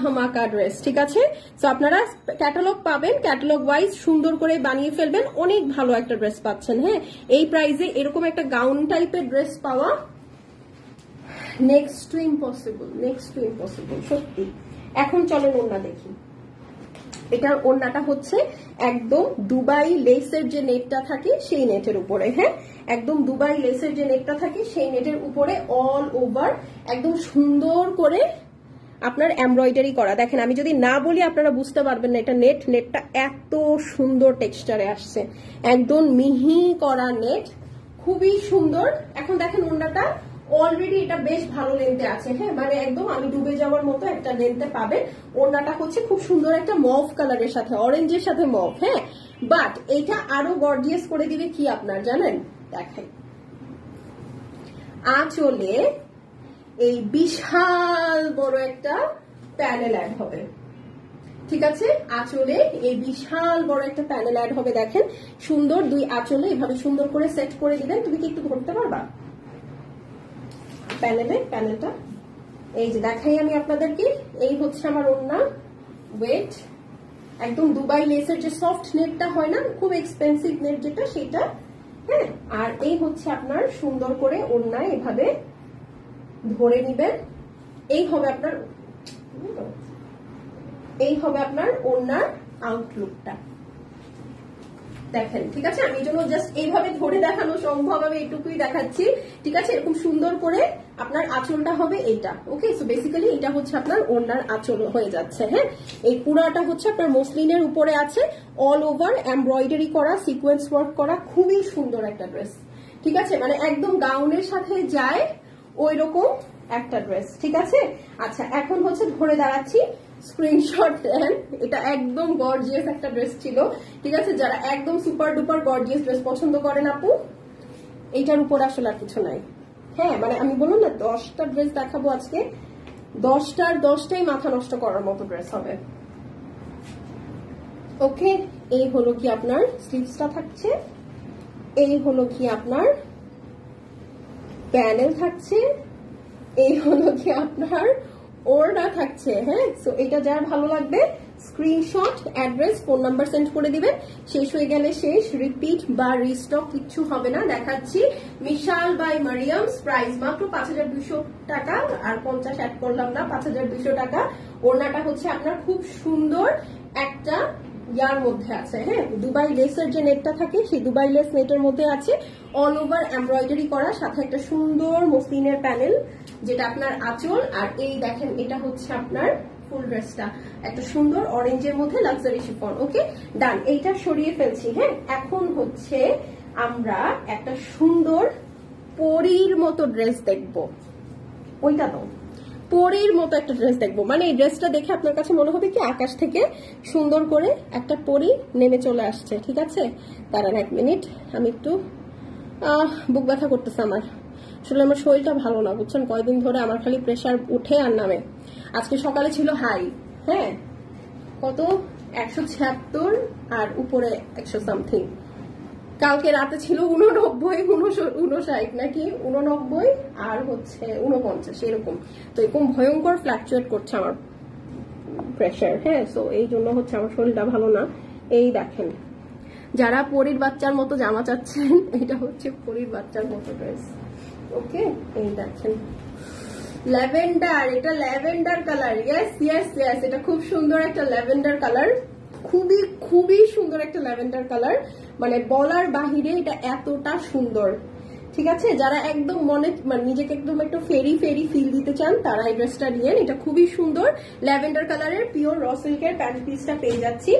ধামাকা ড্রেস, ঠিক আছে। তো আপনারা ক্যাটালগ পাবেন, ক্যাটালগ ওয়াইজ সুন্দর করে বানিয়ে ফেলবেন, অনেক ভালো একটা ড্রেস পাচ্ছেন। হ্যাঁ, এই প্রাইসে এরকম একটা গাউন টাইপের ড্রেস পাওয়া নেক্সট টু ইম্পসিবল, সত্যি। এখন চলেন ওড়না দেখি। এটার ওড়নাটা হচ্ছে একদম দুবাই লেসের যে নেটটা থাকে সেই নেটের উপরে, হ্যাঁ, একদম দুবাই লেসের যে নেটটা থাকে সেই নেটের উপরে অল ওভার একদম সুন্দর করে আপনার এমব্রয়ডারি করা। দেখেন আমি যদি না বলি আপনারা বুঝতে পারবেন না, এটা নেটটা এত সুন্দর টেক্সচারে আসছে, একদম মিহি করা নেট, খুবই সুন্দর। এখন দেখেন ওড়নাটা অলরেডি এটা বেশ ভালো লেন্থে আছে, হ্যাঁ, মানে একদম আমি ডুবে যাওয়ার মতো একটা লেন্থে পাবে। ওড়নাটা হচ্ছে খুব সুন্দর একটা মভ কালারের সাথে, অরেঞ্জের সাথে মভ, হ্যাঁ। বাট এটা আরো গর্জিয়াস করে দিবে কি আপনার জানেন, দেখাই। আঁচলে এই বিশাল বড় একটা প্যানেল অ্যাড হবে, ঠিক আছে। আঁচলে এই বিশাল বড় একটা প্যানেল অ্যাড হবে। দেখেন সুন্দর দুই আঁচলে এভাবে সুন্দর করে সেট করে দিবেন। তুমি কি একটু ধরতে পারবা প্যানেলটা? এই যে দেখাই আমি আপনাদেরকে, এই হচ্ছে আমার ওড়না। ওয়েট, একদম দুবাই লেসের যে সফট নেটটা হয় না, খুব এক্সপেন্সিভ নেট যেটা, সেটা, হ্যাঁ। আর এই হচ্ছে আপনার সুন্দর করে ওড়নায় এভাবে ধরে নিবেন। এই হবে আপনার ওড়নার আউটলুকটা, দেখেন, ঠিক আছে। আমি এই জন্য জাস্ট এইভাবে ধরে দেখানো সম্ভব, আমি এইটুকুই দেখাচ্ছি, ঠিক আছে। এরকম সুন্দর করে আপনার আঁচলটা হবে এইটা। ওকে, সো বেসিক্যালি এটা হচ্ছে আপনার ওড়নার আঁচল হয়ে যাচ্ছে, হ্যাঁ। এই পুরাটা হচ্ছে আপনার মসলিনের উপরে আছে, অল ওভার এমব্রয়ডারি করা, সিকোয়েন্স ওয়ার্ক করা, খুবই সুন্দর একটা ড্রেস, ঠিক আছে। মানে একদম গাউনের সাথে যায় ওই রকম একটা ড্রেস, ঠিক আছে। আচ্ছা, এখন হচ্ছে ধরে দাঁড়াচ্ছি, স্ক্রিনশট দেন। এটা একদম গর্জিয়াস একটা ড্রেস ছিল, ঠিক আছে। যারা একদম সুপার ডুপার গর্জিয়াস ড্রেস পছন্দ করেন আপু, এইটার উপর আসলে আর কিছু নাই, হ্যাঁ। মানে আমি বললাম না 10টা ড্রেস দেখাবো আজকে, 10টার 10টাই মাথা নষ্ট করার মতো ড্রেস হবে। ওকে, এই হলো কি আপনার স্লিভসটা থাকছে, এই হলো কি আপনার প্যানেল থাকছে, এই হলো কি আপনার ওড়না থাকছে, হ্যাঁ। সো এটা যার ভালো লাগবে screenshot, address, phone number send করে দিবেন। শেষ হয়ে গেলে শেষ, রিপিট বা রিস্টক কিচ্ছু হবে না। দেখাচ্ছি মিশাল বাই মারিয়ামস, প্রাইস মাত্র 5200 টাকা, আর 50 অ্যাড করলাম না, 5200 টাকা। ওড়নাটা হচ্ছে আপনার খুব সুন্দর একটা ইয়ার মধ্যে আছে, হ্যাঁ, দুবাই লেসের যে নেটটা থাকে সেই দুবাই লেস নেটের মধ্যে আছে, অল ওভার এমব্রয়ডারি করা, সাথে একটা সুন্দর মসলিনের প্যানেল যেটা আপনার আঁচল। আর এই দেখেন এটা হচ্ছে আপনার ফুল ড্রেসটা, একটা সুন্দর অরেঞ্জের মধ্যে লাক্সারি শিফন। ওকে, ডান, এইটা সরিয়ে ফেলছি, হ্যাঁ। এখন হচ্ছে আমরা একটা সুন্দর পরীর মতো ড্রেস দেখব, ওইটা দাও। পরীর মতো একটা ড্রেস দেখবো, মানে এই ড্রেসটা দেখে আপনার কাছে মনে হবে কি আকাশ থেকে সুন্দর করে একটা পরী নেমে চলে আসছে। ঠিক আছে, দাঁড়ান 1 মিনিট, আমি একটু বুক ব্যথা করতেছে আমার, আসলে আমার শরীরটা ভালো না বুঝছেন, কয়দিন ধরে আমার খালি প্রেসার উঠে আর নামে। আজকে সকালে ছিল হাই, হ্যাঁ কত 176 আর উপরে 100 সামথিং, কালকে রাতে ছিল 89 59 নাকি 89 আর হচ্ছে 49 এরকম। তো এরকম ভয়ঙ্কর ফ্ল্যাকচুয়েট করছে আমার প্রেসার, হ্যাঁ। সো এই জন্য হচ্ছে আমার শরীরটা ভালো না। এই দেখেন, যারা পরীর বাচ্চার মতো জামা চাচ্ছেন, এটা হচ্ছে পরীর বাচ্চার মতো ড্রেস। ওকে, এই দেখেন ল্যাভেন্ডার, এটা lavender colour, yes yes yes, এটা খুব সুন্দর একটা ল্যাভেন্ডার কালার, খুবই খুবই সুন্দর একটা ল্যাভেন্ডার কালার, মানে বলার বাহিরে এটা এতটা সুন্দর। ঠিক আছে, যারা একদম মানে নিজেকে একদম একটু ফেরি ফেরি ফিল দিতে চান তারা এই ড্রেসটা নিয়েন, এটা খুবই সুন্দর ল্যাভেন্ডার কালারের পিওর র সিল্কের প্যান্ট পিসটা পেয়ে যাচ্ছি।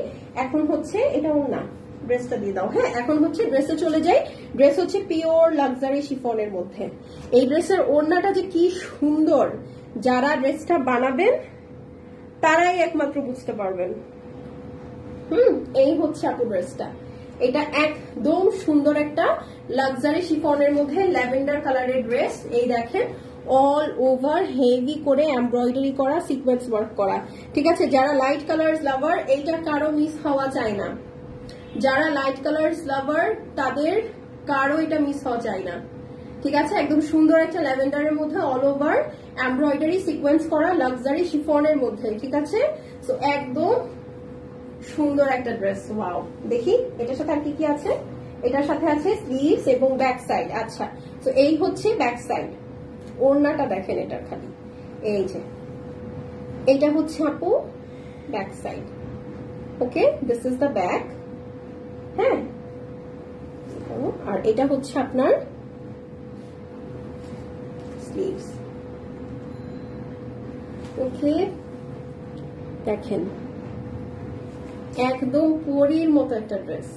এখন হচ্ছে এটা না, ড্রেসটা দিয়ে দাও, হ্যাঁ। এখন হচ্ছে ড্রেসে চলে যাই, ড্রেস হচ্ছে পিওর লাক্সারি শিফনের মধ্যে। এই ড্রেসের ওড়নাটা যে কি সুন্দর, যারা ড্রেসটা বানাবেন তারাই একমাত্র বুঝতে পারবেন। এই হচ্ছে আপু ড্রেসটা, এটা একদম সুন্দর একটা লাক্সারি শিফনের মধ্যে ল্যাভেন্ডার কালারের ড্রেস। এই দেখেন অল ওভার হেভি করে এমব্রয়ডারি করা, সিকোয়েন্স ওয়ার্ক করা। ঠিক আছে, যারা লাইট কালার লাভার এইটা কারো মিস হওয়া চায় না, যারা লাইট কালার লাভার তাদের কারো এটা মিস হওয়া যায় না। ঠিক আছে, একদম সুন্দর একটা ল্যাভেন্ডারের মধ্যে অল ওভার এমব্রয়ডারি সিকোয়েন্স করা লাক্সারি শিফনের মধ্যে। ঠিক আছে, সো একদম সুন্দর একটা ড্রেস। ওয়াও, দেখি এটার সাথে আর কি কি আছে। এটার সাথে আছে স্লিভস এবং ব্যাক সাইড। আচ্ছা, তো এই হচ্ছে ব্যাক সাইড, ওড়নাটা দেখেন এটার খালি, এই যে এটা হচ্ছে আপু back side. Okay, this is the back, হ্যাঁ। আর এটা হচ্ছে আপনার স্লিভস। ওকে, দেখেন একদম পরীর মতো একটা ড্রেস।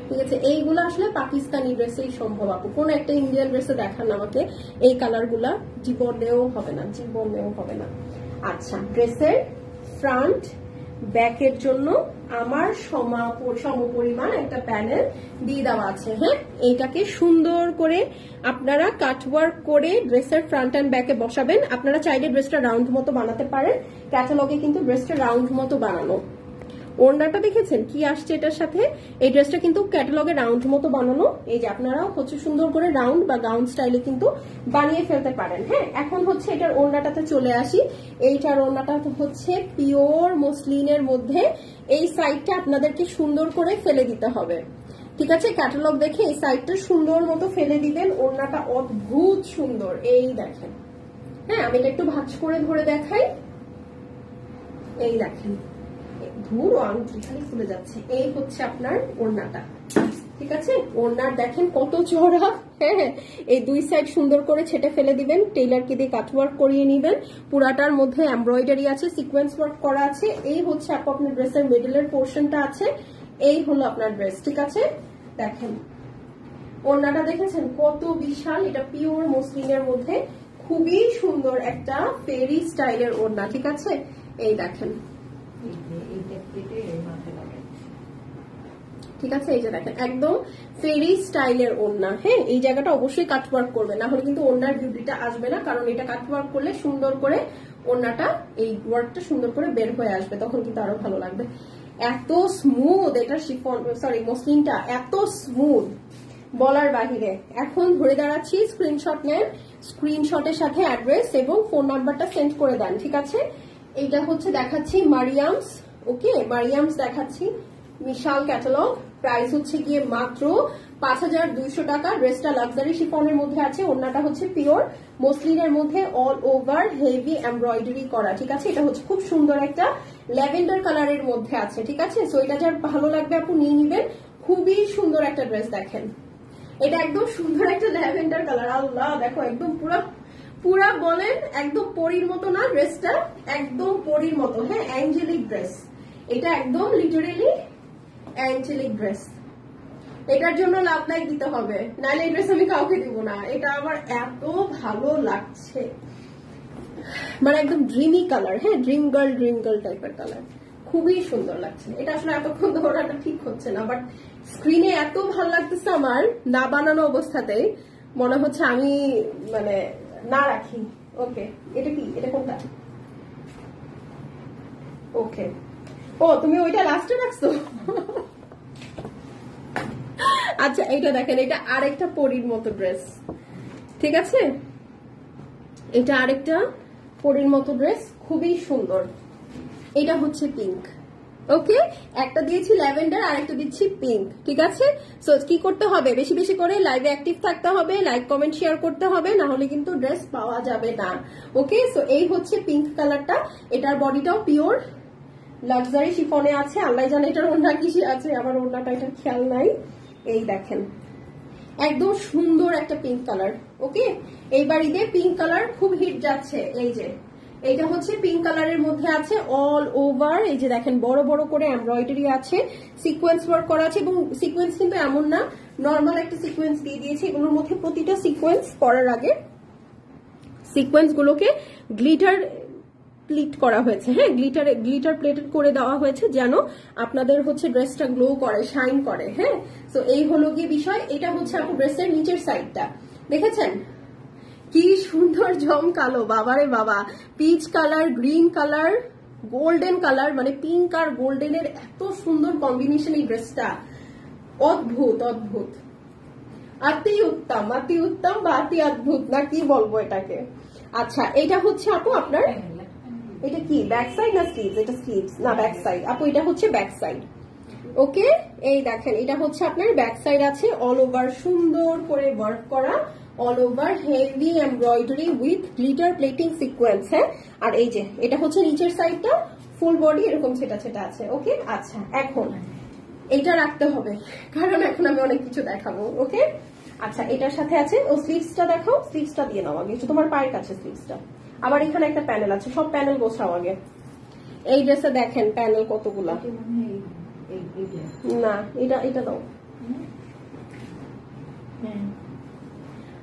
ঠিক আছে, এইগুলো আসলে পাকিস্তানি ড্রেসেই সম্ভব আপু, কোন একটা ইন্ডিয়ান ড্রেসে দেখান আমাকে এই কালার গুলা, জীবনেও হবে না, জীবনেও হবে না। আচ্ছা, ড্রেসের ফ্রন্ট ব্যাকের জন্য আমার সমপরিমাণ একটা প্যানেল দিয়ে দেওয়া আছে, হ্যাঁ। এইটাকে সুন্দর করে আপনারা কাটওয়ার্ক করে ড্রেসের ফ্রন্ট অ্যান্ড ব্যাকে বসাবেন। আপনারা চাইলে ড্রেসটা রাউন্ড মতো বানাতে পারেন, ক্যাটালগে কিন্তু ড্রেসটা রাউন্ড মতো বানানো। ওড়নাটা দেখেছেন কি আসছে এটার সাথে, এই ড্রেসটা কিন্তু ক্যাটালগে রাউন্ড মতো বানানো। এই যে আপনারাও হচ্ছে সুন্দর করে রাউন্ড বা গাউন স্টাইলে কিন্তু বানিয়ে ফেলতে পারেন, হ্যাঁ। এখন হচ্ছে এটার ওড়নাটাতে চলে আসি। এইটার ওড়নাটা হচ্ছে পিওর মসলিনের মধ্যে, এই সাইডটা আপনাদেরকে সুন্দর করে ফেলে দিতে হবে। ঠিক আছে, ক্যাটালগ দেখে এই সাইডটা সুন্দর মতো ফেলে দিবেন। ওড়নাটা অদ্ভুত সুন্দর, এই দেখেন, হ্যাঁ। আমি এটা একটু ভাঁজ করে ধরে দেখাই, এই দেখেন, ধুর আংটি খালি খুলে যাচ্ছে। এই হচ্ছে আপনার ওড়নাটা। ঠিক আছে, ওড়নার দেখেন কত চওড়া, হ্যাঁ। এই দুই সাইড সুন্দর করে ছেটে ফেলে দিবেন, টেইলারকে দিয়ে কাটওয়ার্ক করিয়ে নিবেন। পুরাটার মধ্যে এমব্রয়ডারি আছে, সিকোয়েন্স ওয়ার্ক করা আছে। এই হচ্ছে আপনার ড্রেসের মিডলের পোর্শনটা আছে, এই হলো আপনার ড্রেস। ঠিক আছে, দেখেন ওড়নাটা দেখেছেন কত বিশাল, এটা পিওর মসলিনের মধ্যে খুবই সুন্দর একটা ফেরি স্টাইলের ওড়না। ঠিক আছে, এই দেখেন, ঠিক আছে, এই যে দেখেন একদম ফেরি স্টাইলের ওড়না, হ্যাঁ। এই জায়গাটা অবশ্যই কাটওয়ার্ক করবে, না হলে কিন্তু ওড়নার বিউটিটা আসবে না, কারণ এটা কাটওয়ার্ক করলে সুন্দর করে ওড়নাটা এই ওয়ার্কটা সুন্দর করে বের হয়ে আসবে, তখন কিন্তু আরো ভালো লাগবে। এত স্মুথ এটা শিফন, সরি মসলিনটা এত স্মুথ বলার বাহিরে। এখন ধরে দাঁড়াচ্ছি, স্ক্রিনশট নেন, স্ক্রিনশটের সাথে অ্যাড্রেস এবং ফোন নাম্বারটা সেন্ড করে দেন। ঠিক আছে, এইটা হচ্ছে দেখাচ্ছি মারিয়ামস, ওকে মারিয়ামস দেখাচ্ছি, বিশাল ক্যাটালগ, প্রাইস হচ্ছে গিয়ে মাত্র 5200 টাকা। ড্রেসটা লাক্সারি শিফনের মধ্যে আছে, ওড়নাটা হচ্ছে পিওর মসলিনের মধ্যে অল ওভার হেভি এমব্রয়ডারি করা। ঠিক আছে, এটা হচ্ছে খুব সুন্দর একটা ল্যাভেন্ডার কালারের মধ্যে আছে। ঠিক আছে, সো এটা যার ভালো লাগবে আপনি নিয়ে নিবেন, খুবই সুন্দর একটা ড্রেস। দেখেন এটা একদম সুন্দর একটা ল্যাভেন্ডার কালার, আল্লাহ দেখো একদম পুরা বলেন একদম পরীর মতো না, ড্রেসটা একদম পরীর মতো, হ্যাঁ। অ্যাঞ্জেলিক ড্রেস, এটা একদম লিটারেলি অ্যাঞ্জেলিক ড্রেস। এটার জন্য লাভ লাইক দিতে হবে, নাহলে এই ড্রেস আমি কাউকে দিব না। এটা আমার এত ভালো লাগছে, মানে একদম ড্রিমি কালার, হ্যাঁ ড্রিম গার্ল টাইপের কালার, খুবই সুন্দর লাগছে। এটা আসলে এতক্ষণ ধরাটা ঠিক হচ্ছে না, বাট স্ক্রিনে এত ভালো লাগতেছে আমার, না বানানো অবস্থাতেই মনে হচ্ছে আমি মানে না রাখি। ওকে, এটা কি, এটা কোনটা? ওকে, ও তুমি ওইটা লাস্টে রাখছো। আচ্ছা এইটা দেখেন, এটা আরেকটা পরীর মতো ড্রেস, ঠিক আছে, এটা আরেকটা পরীর মতো ড্রেস, খুবই সুন্দর। এটা হচ্ছে পিঙ্ক, ওকে, একটা দিয়েছি ল্যাভেন্ডার, আরেকটা দিচ্ছি পিঙ্ক, ঠিক আছে। সো কি করতে হবে, বেশি বেশি করে লাইভে অ্যাক্টিভ থাকতে হবে, লাইক কমেন্ট শেয়ার করতে হবে, না হলে কিন্তু ড্রেস পাওয়া যাবে না। ওকে, সো এই হচ্ছে পিঙ্ক কালারটা, এটার বডিটাও পিওর লাক্সারি শিফনে আছে, আল্লাহ জানে এটার ওড়না কিসে আছে, আমার ওড়নাটা এটার খেয়াল নাই। এই দেখেন একদম সুন্দর একটা পিঙ্ক কালার। ওকে, এইবার ঈদে পিঙ্ক কালার খুব হিট যাচ্ছে। এই যে এইটা হচ্ছে পিঙ্ক কালারের মধ্যে আছে অল ওভার, এই যে দেখেন বড় বড় করে এমব্রয়ডারি আছে, সিকোয়েন্স ওয়ার্ক করা আছে, এবং সিকোয়েন্স কিন্তু এমন না নর্মাল একটা সিকোয়েন্স দিয়ে দিয়েছে, এগুলোর মধ্যে প্রতিটা সিকোয়েন্স করার আগে সিকোয়েন্স গুলোকে গ্লিটার প্লিট করা হয়েছে, হ্যাঁ গ্লিটার প্লেটেড করে দেওয়া হয়েছে, যেন আপনাদের হচ্ছে ড্রেসটা গ্লো করে, শাইন করে। হ্যাঁ, তো এই হলো গিয়ে বিষয়। এটা হচ্ছে আপু ড্রেসের নিচের সাইডটা, দেখেছেন কি সুন্দর জমকালো, বাবারে বাবা, peach colour, green colour, golden colour, মানে পিঙ্ক আর গোল্ডেনের এত সুন্দর কম্বিনেশন এই ড্রেসটা, অদ্ভুত অদ্ভুত, অতি উত্তম বা অতি অদ্ভুত, না কি বলবো এটাকে। আচ্ছা এটা হচ্ছে আপু আপনার, এটা কি ব্যাক সাইড না স্লিভস? এটা স্লিভস না ব্যাক সাইড আপু, এটা হচ্ছে ব্যাক সাইড। ওকে, এই দেখেন এটা হচ্ছে আপনার ব্যাক সাইড আছে, অল ওভার সুন্দর করে ওয়ার্ক করা, all over heavy embroidery with glitter plating sequence. হ্যাঁ, আর এই যে এটা হচ্ছে নিচের সাইডটা, ফুল বডি এরকম ছেটা ছেটা আছে। ওকে, আচ্ছা এখন এটা রাখতে হবে, কারণ এখন আমি অনেক কিছু দেখাবো। ওকে, আচ্ছা এটার সাথে আছে, ও স্লিভসটা দেখাও, স্লিভসটা দিয়ে নাও আগে, তোমার পায়ের কাছে স্লিভসটা। আবার এখানে একটা প্যানেল আছে, সব প্যানেল গোছাও আগে। এই ড্রেসে দেখেন প্যানেল কতগুলা, না এটা এটা দাও।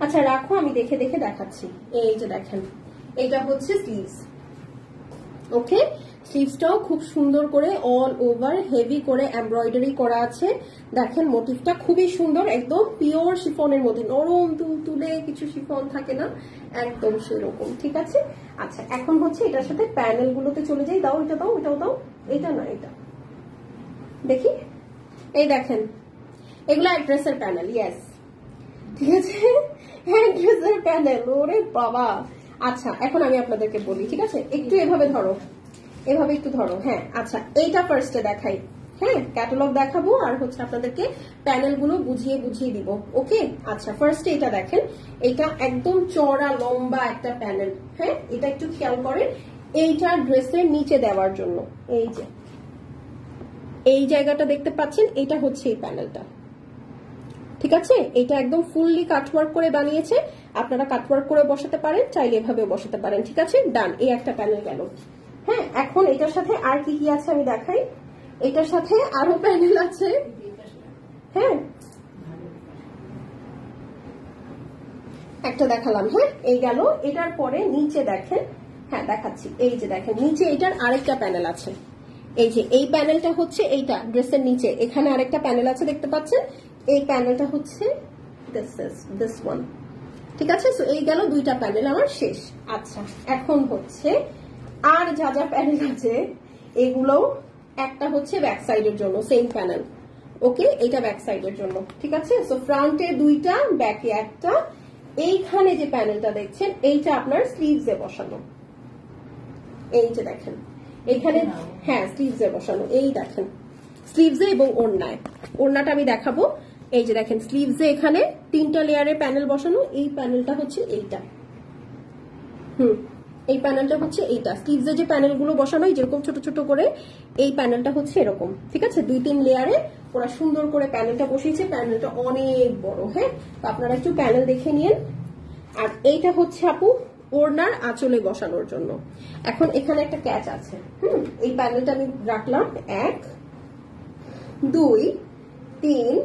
আচ্ছা রাখো, আমি দেখে দেখে দেখাচ্ছি। এই যে দেখেন এটা হচ্ছে স্লিভস। ওকে, স্লিভসটাও খুব সুন্দর করে অল ওভার হেভি করে এমব্রয়ডারি করা আছে, দেখেন মোটিভটা খুবই সুন্দর, একদম পিওর শিফনের মধ্যে, নরম তুলে কিছু শিফন থাকে না, একদম সেরকম, ঠিক আছে। আচ্ছা এখন হচ্ছে এটার সাথে প্যানেল গুলোতে চলে যাই, দাও এটা দাও, এটাও দাও, এটা না এটা দেখি। এই দেখেন এগুলো ড্রেসের প্যানেল, ইয়েস ঠিক আছে, হ্যাঁ ড্রেসের প্যানেল, ওরে বাবা। আচ্ছা এখন আমি আপনাদেরকে বলি, ঠিক আছে, একটু এভাবে ধরো, এভাবে একটু ধরো। হ্যাঁ আচ্ছা এইটা ফার্স্টে দেখাই, হ্যাঁ ক্যাটালগ দেখাবো আর হচ্ছে আপনাদেরকে প্যানেল গুলো বুঝিয়ে দিব। ওকে, আচ্ছা ফার্স্টে এটা দেখেন, এটা একদম চড়া লম্বা একটা প্যানেল। হ্যাঁ, এটা একটু খেয়াল করেন, এইটা ড্রেসের নিচে দেওয়ার জন্য, এই যে এই জায়গাটা দেখতে পাচ্ছেন, এটা হচ্ছে এই প্যানেলটা, ঠিক আছে। এটা একদম ফুললি কাটওয়ার্ক করে বানিয়েছে, আপনারা কাটওয়ার্ক করে বসাতে পারেন, চাইলে এভাবেও বসাতে পারেন, ঠিক আছে। ডান, এই একটা প্যানেল গেল। হ্যাঁ, এখন এটার সাথে আর কি কি আছে আমি দেখাই। এটার সাথে আরো প্যানেল আছে, হ্যাঁ একটা দেখালাম, হ্যাঁ এই গেল। এটার পরে নিচে দেখেন, হ্যাঁ দেখাচ্ছি, এই যে দেখেন নিচে এটার আরেকটা প্যানেল আছে, এই যে এই প্যানেলটা হচ্ছে এইটা ড্রেসের নিচে, এখানে আরেকটা প্যানেল আছে দেখতে পাচ্ছেন, এই প্যানেলটা হচ্ছে দিস ওয়ান, ঠিক আছে। সো এই গেল দুইটা প্যানেল আমার শেষ। আচ্ছা এখন হচ্ছে আর যা যা প্যানেল আছে এগুলো, একটা হচ্ছে ব্যাক সাইডের জন্য সেম প্যানেল, ওকে এটা ব্যাক সাইডের জন্য, ঠিক আছে। সো ফ্রন্টে দুইটা, ব্যাকে একটা। এইখানে যে প্যানেলটা দেখছেন এইটা আপনার স্লিভসে বসানো, এই যে দেখেন এখানে, হ্যাঁ স্লিভসে বসানো, এই দেখেন স্লিভসে এবং ওড়নায়, ওড়নাটা আমি দেখাবো। এই যে দেখেন স্লিভসে এখানে তিনটা লেয়ারের প্যানেল বসানো, এই প্যানেলটা হচ্ছে এইটা, এই প্যানেলটা হচ্ছে এইটা, স্লিভসে যে প্যানেলগুলো বসানো যেরকম ছোট ছোট করে, এই প্যানেলটা হচ্ছে এরকম, ঠিক আছে। 2-3 লেয়ারে ওরা সুন্দর করে প্যানেলটা বসিয়েছে, প্যানেলটা অনেক বড়। হ্যাঁ, তো আপনারা একটু প্যানেল দেখে নিন। আর এইটা হচ্ছে আপু ওড়নার আঁচলে বসানোর জন্য। এখন এখানে একটা ক্যাচ আছে, এই প্যানেলটা আমি রাখলাম 1 2 3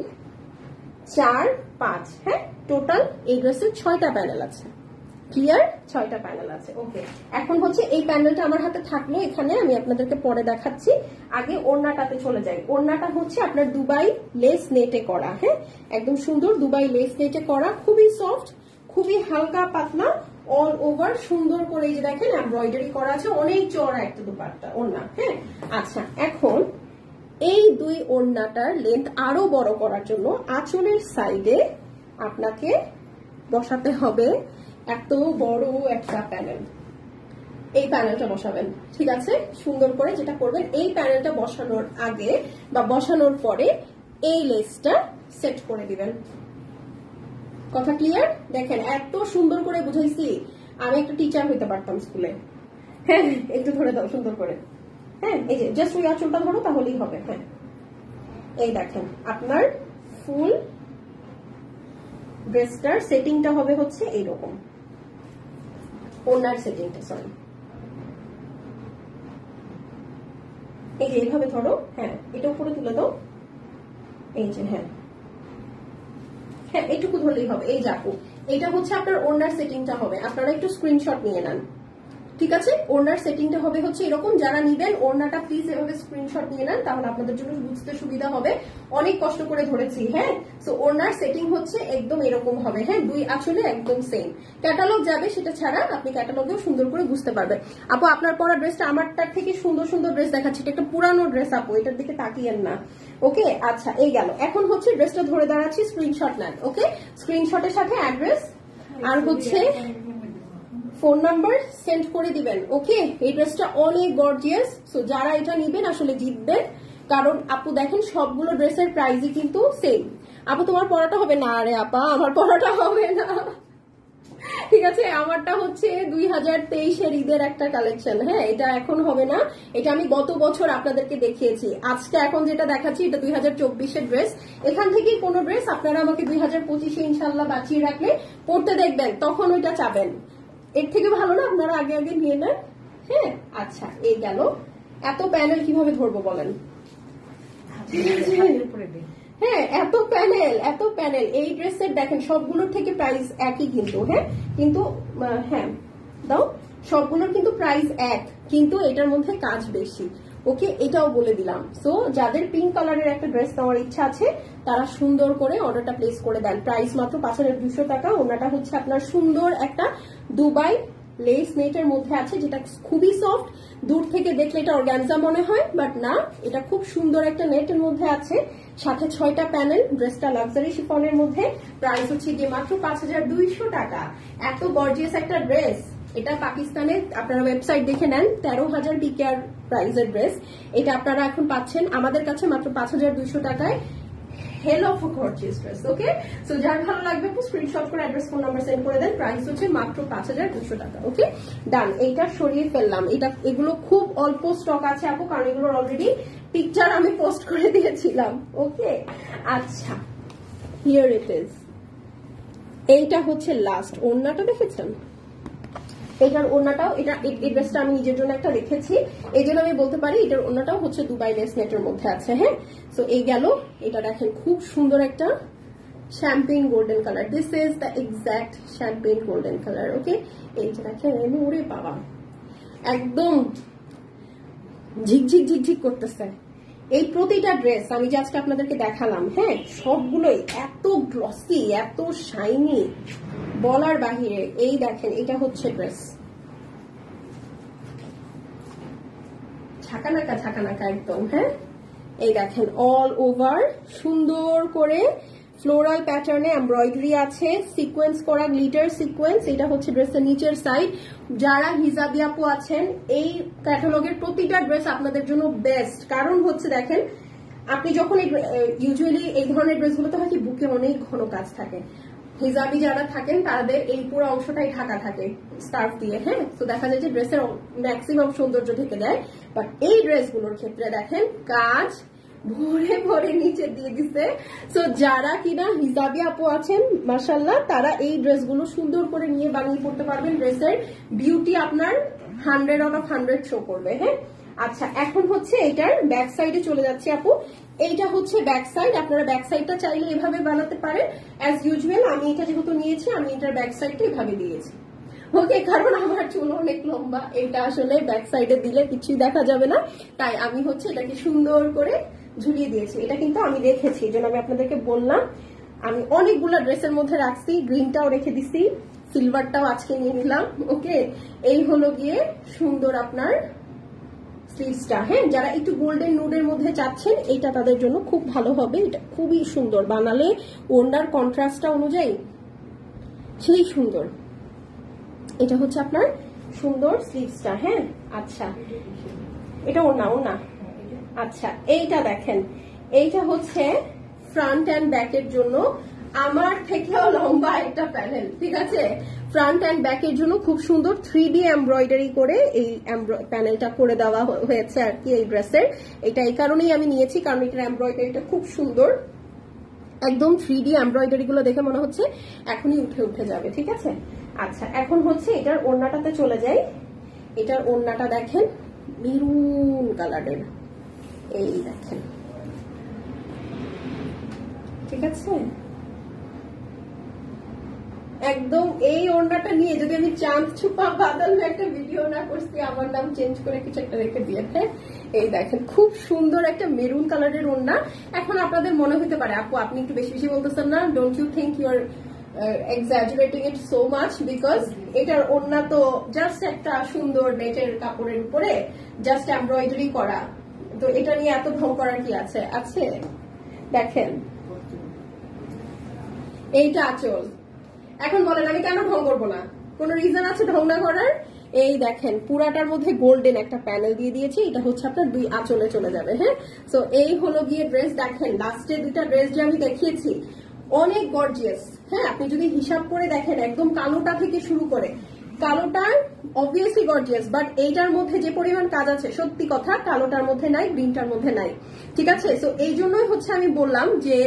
4, 5, হ্যাঁ টোটাল এই ড্রেসের 6টা প্যানেল আছে। ক্লিয়ার? 6টা প্যানেল আছে। ওকে, এখন হচ্ছে এই প্যানেলটা আমার হাতে থাকলো এখানে, আমি আপনাদেরকে পরে দেখাচ্ছি। আগে ওড়নাটাতে চলে যাই। ওড়নাটা হচ্ছে আপনার দুবাই লেস নেটে করা, হ্যাঁ একদম সুন্দর দুবাই লেস নেটে করা, খুবই সফট, খুবই হালকা পাতলা, অল ওভার সুন্দর করে এই যে দেখেন এমব্রয়ডারি করা আছে, অনেক চওড়া একটা দুপাট্টা ওড়না, হ্যাঁ। আচ্ছা, এখন এই দুই ওড়নাটার লেন্থ আরো বড় করার জন্য আঁচলের সাইডে আপনাকে বসাতে হবে এত বড় একটা প্যানেল। এই প্যানেলটা বসাবেন, ঠিক আছে? সুন্দর করে যেটা করবেন, এই প্যানেলটা বসানোর আগে বা বসানোর পরে এই লেসটা সেট করে দিবেন। কথা ক্লিয়ার? দেখেন এত সুন্দর করে বুঝাইছি, আমি একটা টিচার হইতে পারতাম স্কুলে। হ্যাঁ, একটু ধরে দাও সুন্দর করে। হ্যাঁ, এই যে জাস্ট ওই আঁচলটা ধরো তাহলেই হবে। হ্যাঁ, এই দেখেন আপনার ফুল ড্রেসটার সেটিংটা হবে হচ্ছে এইরকম, ওনার সেটিংটা, সরি এই যে এইভাবে ধরো। হ্যাঁ, এটা উপরে তুলে দাও, এই যে হ্যাঁ হ্যাঁ এইটুকু ধরলেই হবে। এই যাকু, এটা হচ্ছে আপনার ওনার সেটিংটা হবে, আপনারা একটু স্ক্রিনশট নিয়ে নেন, ঠিক আছে? ওড়নার সেটিংটা হবে হচ্ছে এরকম। যারা নিবেন ওড়নাটা প্লিজ এভাবে স্ক্রিনশট নিয়ে নেন, তাহলে আপনাদের জন্য বুঝতে সুবিধা হবে। অনেক কষ্ট করে ধরেছি, হ্যাঁ। সো ওড়নার সেটিং হচ্ছে একদম এরকম হবে, হ্যাঁ দুই আঁচলে একদম সেম। ক্যাটালগ যাবে সেটা ছাড়া আপনি ক্যাটালগেও সুন্দর করে বুঝতে পারবেন। আপু আপনার পরা ড্রেসটা আমারটার থেকে সুন্দর সুন্দর ড্রেস দেখাচ্ছে, এটা একটা পুরানো ড্রেস আপু, এটার দিকে তাকিয়েন না। ওকে, আচ্ছা এই গেল। এখন হচ্ছে ড্রেসটা ধরে দাঁড়াচ্ছি, স্ক্রিনশট নেন। ওকে, স্ক্রিনশটের সাথে অ্যাড্রেস আর হচ্ছে ফোন নাম্বার সেন্ড করে দিবেন। ওকে, এই ড্রেসটা অনেক গর্জিয়াস, সো যারা এটা নিবেন আসলে জিতবেন। কারণ আপু দেখেন সবগুলো ড্রেসের প্রাইসই কিন্তু সেম। আপু তোমার পরাটা হবে না? আরে আপা আমার পরাটা হবে না, ঠিক আছে? আমারটা হচ্ছে 2023-এর ঈদের একটা কালেকশন, হ্যাঁ এটা এখন হবে না। এটা আমি গত বছর আপনাদেরকে দেখিয়েছি। আজকে এখন যেটা দেখাচ্ছি এটা 2024-এর ড্রেস। এখান থেকেই কোনো ড্রেস আপনারা আমাকে 2025-এ ইনশাল্লাহ বাঁচিয়ে রাখলে পড়তে দেখবেন, তখন ওইটা চাবেন। এর থেকে ভালো না আপনারা আগে আগে নিয়ে নেন, হ্যাঁ। আচ্ছা, এই গেল। এত প্যানেল কিভাবে ধরবো বলেন? হ্যাঁ, এত প্যানেল এই ড্রেসের দেখেন সবগুলোর থেকে প্রাইস একই কিন্তু, হ্যাঁ কিন্তু হ্যাঁ দাও, সবগুলোর কিন্তু প্রাইস এক, কিন্তু এটার মধ্যে কাজ বেশি। ওকে, এটাও বলে দিলাম। সো যাদের পিঙ্ক কালারের একটা ড্রেস নেওয়ার ইচ্ছা আছে তারা সুন্দর করে অর্ডারটা প্লেস করে দেন। প্রাইস মাত্র 5200 টাকা। ওনাটা হচ্ছে আপনার সুন্দর একটা দুবাই লেস নেটের মধ্যে আছে, যেটা খুবই সফট। দূর থেকে দেখলে এটা অর্গানজা মনে হয়, বাট না, এটা খুব সুন্দর একটা নেটের মধ্যে আছে, সাথে 6টা প্যানেল। ড্রেসটা লাক্সারি শিফনের মধ্যে, প্রাইস হচ্ছে গিয়ে মাত্র 5200 টাকা। এত গর্জিয়াস একটা ড্রেস, এটা পাকিস্তানে আপনারা ওয়েবসাইট দেখে নেন 13,000 পিকেআর প্রাইসের ড্রেস। এটা আপনারা এখন পাচ্ছেন আমাদের কাছে মাত্র 5200 টাকায়। Hell of gorgeous dress. Okay, so যার ভালো লাগবে স্ক্রিনশট করে অ্যাড্রেস ফোন নাম্বার সেন্ড করে দেন। প্রাইস হচ্ছে মাত্র 5200 টাকা। ওকে, ডান। এইটা সরিয়ে ফেললাম, এগুলো খুব অল্প স্টক আছে আপু, কারণ এগুলোর অলরেডি পিকচার আমি পোস্ট করে দিয়েছিলাম। ওকে, আচ্ছা হিয়ার ইট ইজ। এইটা হচ্ছে লাস্ট। ওড়নাটা দেখেছেন? এটার ওড়নাটাও, এই ড্রেসটা আমি নিজের জন্য একটা রেখেছি, এই জন্য আমি বলতে পারি এটার ওড়নাটাও হচ্ছে দুবাই লেস নেটের মধ্যে আছে, হ্যাঁ। সো এই গেল। এটা দেখেন খুব সুন্দর একটা champagne golden colour, this is the exact champagne golden colour. Okay, এইটা দেখেন, ওরে বাবা একদম ঝিকঝিক ঝিকঝিক করতেছে। এই প্রতিটা ড্রেস আমি যে আজকে আপনাদেরকে দেখালাম, হ্যাঁ সবগুলোই এত গ্লসি, এত শাইনি, বলার বাহিরে। এই দেখেন, এটা হচ্ছে ড্রেস, ঝাঁকানাকা একদম, হ্যাঁ। এই দেখেন অল ওভার সুন্দর করে ফ্লোরাল প্যাটার্নে এমব্রয়ডারি আছে, সিকোয়েন্স করা গ্লিটার সিকোয়েন্স। এটা হচ্ছে ড্রেসের নিচের সাইড। যারা হিজাবি আপু আছেন, এই ক্যাটালগের প্রতিটা ড্রেস আপনাদের জন্য বেস্ট। কারণ হচ্ছে দেখেন, আপনি যখন ইউজুয়ালি এই ধরনের ড্রেসগুলোতে হয় কি বুকে অনেক ঘন কাজ থাকে, হিজাবি যারা থাকেন তাদের এই পুরো অংশটাই ঢাকা থাকে স্কার্ফ দিয়ে, হ্যাঁ। তো দেখা যায় যে ড্রেসের ম্যাক্সিমাম সৌন্দর্য ঢেকে দেয়, বাট এই ড্রেসগুলোর ক্ষেত্রে দেখেন কাজ ভরে ভরে নিচে দিয়ে দিছে। সো যারা কিনা হিজাবি আপু আছেন মাশাআল্লাহ, তারা এই ড্রেসগুলো সুন্দর করে নিয়ে বানিয়ে পড়তে পারবেন। ড্রেসের বিউটি আপনার 100 আউট অফ 100 শো করবে, হ্যাঁ। আচ্ছা, এখন হচ্ছে এটার ব্যাক সাইডে চলে যাচ্ছে আপু। এইটা হচ্ছে ব্যাক সাইড, আপনারা ব্যাক সাইডটা চাইলে এভাবে বানাতে পারেন। অ্যাজ ইউজুয়াল আমি এটা যেহেতু নিয়েছি, আমি এটার ব্যাক সাইডটা এভাবে দিয়েছি। ওকে, কারণ আমার চুল অনেক লম্বা, এটা আসলে ব্যাক সাইডে দিলে কিছুই দেখা যাবে না, তাই আমি হচ্ছে এটাকে সুন্দর করে ঝুলিয়ে দিয়েছি। এটা কিন্তু আমি রেখেছি, এই জন্য আমি আপনাদেরকে বললাম। আমি অনেকগুলো ড্রেসের মধ্যে রাখছি, গ্রিনটাও রেখে দিছি, সিলভারটাও আজকে নিয়ে নিলাম। ওকে, এই হলো গিয়ে সুন্দর আপনার স্লিভসটা। হ্যাঁ, যারা একটু গোল্ডেন নুডের মধ্যে চাচ্ছেন, এটা তাদের জন্য খুব ভালো হবে। এটা খুবই সুন্দর, বানালে ওড়নার কন্ট্রাস্টটা অনুযায়ী সেই সুন্দর। এটা হচ্ছে আপনার সুন্দর স্লিভসটা। হ্যাঁ, আচ্ছা, এটা ওড়না। আচ্ছা, এইটা দেখেন, এইটা হচ্ছে ফ্রন্ট অ্যান্ড ব্যাকের জন্য আমার থেকেও লম্বা একটা প্যানেল, ঠিক আছে? ফ্রন্ট অ্যান্ড ব্যাকের জন্য খুব সুন্দর 3D এমব্রয়ডারি করে এই প্যানেলটা করে দেওয়া হয়েছে আর কি এই ড্রেসের। এটা এই কারণেই আমি নিয়েছি, কারণ এটার এমব্রয়ডারিটা খুব সুন্দর, একদম 3D এমব্রয়ডারি গুলো দেখে মনে হচ্ছে এখনই উঠে যাবে, ঠিক আছে? আচ্ছা, এখন হচ্ছে এটার ওড়নাটাতে চলে যাই। এটার ওড়নাটা দেখেন মেরুন কালারের, এই দেখেন, ঠিক আছে? একদম এই ওড়নাটা নিয়ে যদি আমি চাঁদ ছুপা বাদল একটা ভিডিও না করছি, আমার নাম চেঞ্জ করে কিছু একটা রেখে দিয়ে। হ্যাঁ, এই দেখেন খুব সুন্দর একটা মেরুন কালারের ওড়না। এখন আপনাদের মনে হতে পারে আপু আপনি একটু বেশি বেশি বলতেছেন না, don't you think you are exaggerating it so much, because এটার ওড়না তো জাস্ট একটা সুন্দর নেটের কাপড়ের উপরে জাস্ট এমব্রয়ডারি করা, তো এটা নিয়ে এত ঢং করার কি আছে? আছে, দেখেন এইটা আঁচল। এখন বলেন আমি কেন ঢং করবো না? কোনো রিজন আছে ঢং না করার? এই দেখেন পুরাটার মধ্যে গোল্ডেন একটা প্যানেল দিয়ে দিয়েছি, এটা হচ্ছে আপনার দুই আঁচলে চলে যাবে। হ্যাঁ, সো এই হলো গিয়ে ড্রেস। দেখেন লাস্টে দুইটা ড্রেস যে আমি দেখিয়েছি অনেক গর্জিয়াস। হ্যাঁ, আপনি যদি হিসাব করে দেখেন একদম কালোটা থেকে শুরু করে, কালোটা অবভিয়াসলি গর্জিয়াস, বাট এইটার মধ্যে যে পরিমাণ কাজ আছে সত্যি কথা কালোটার মধ্যে নাই, গ্রিনটার মধ্যে নাই, ঠিক আছে? সো এই জন্যই হচ্ছে আমি বললাম যে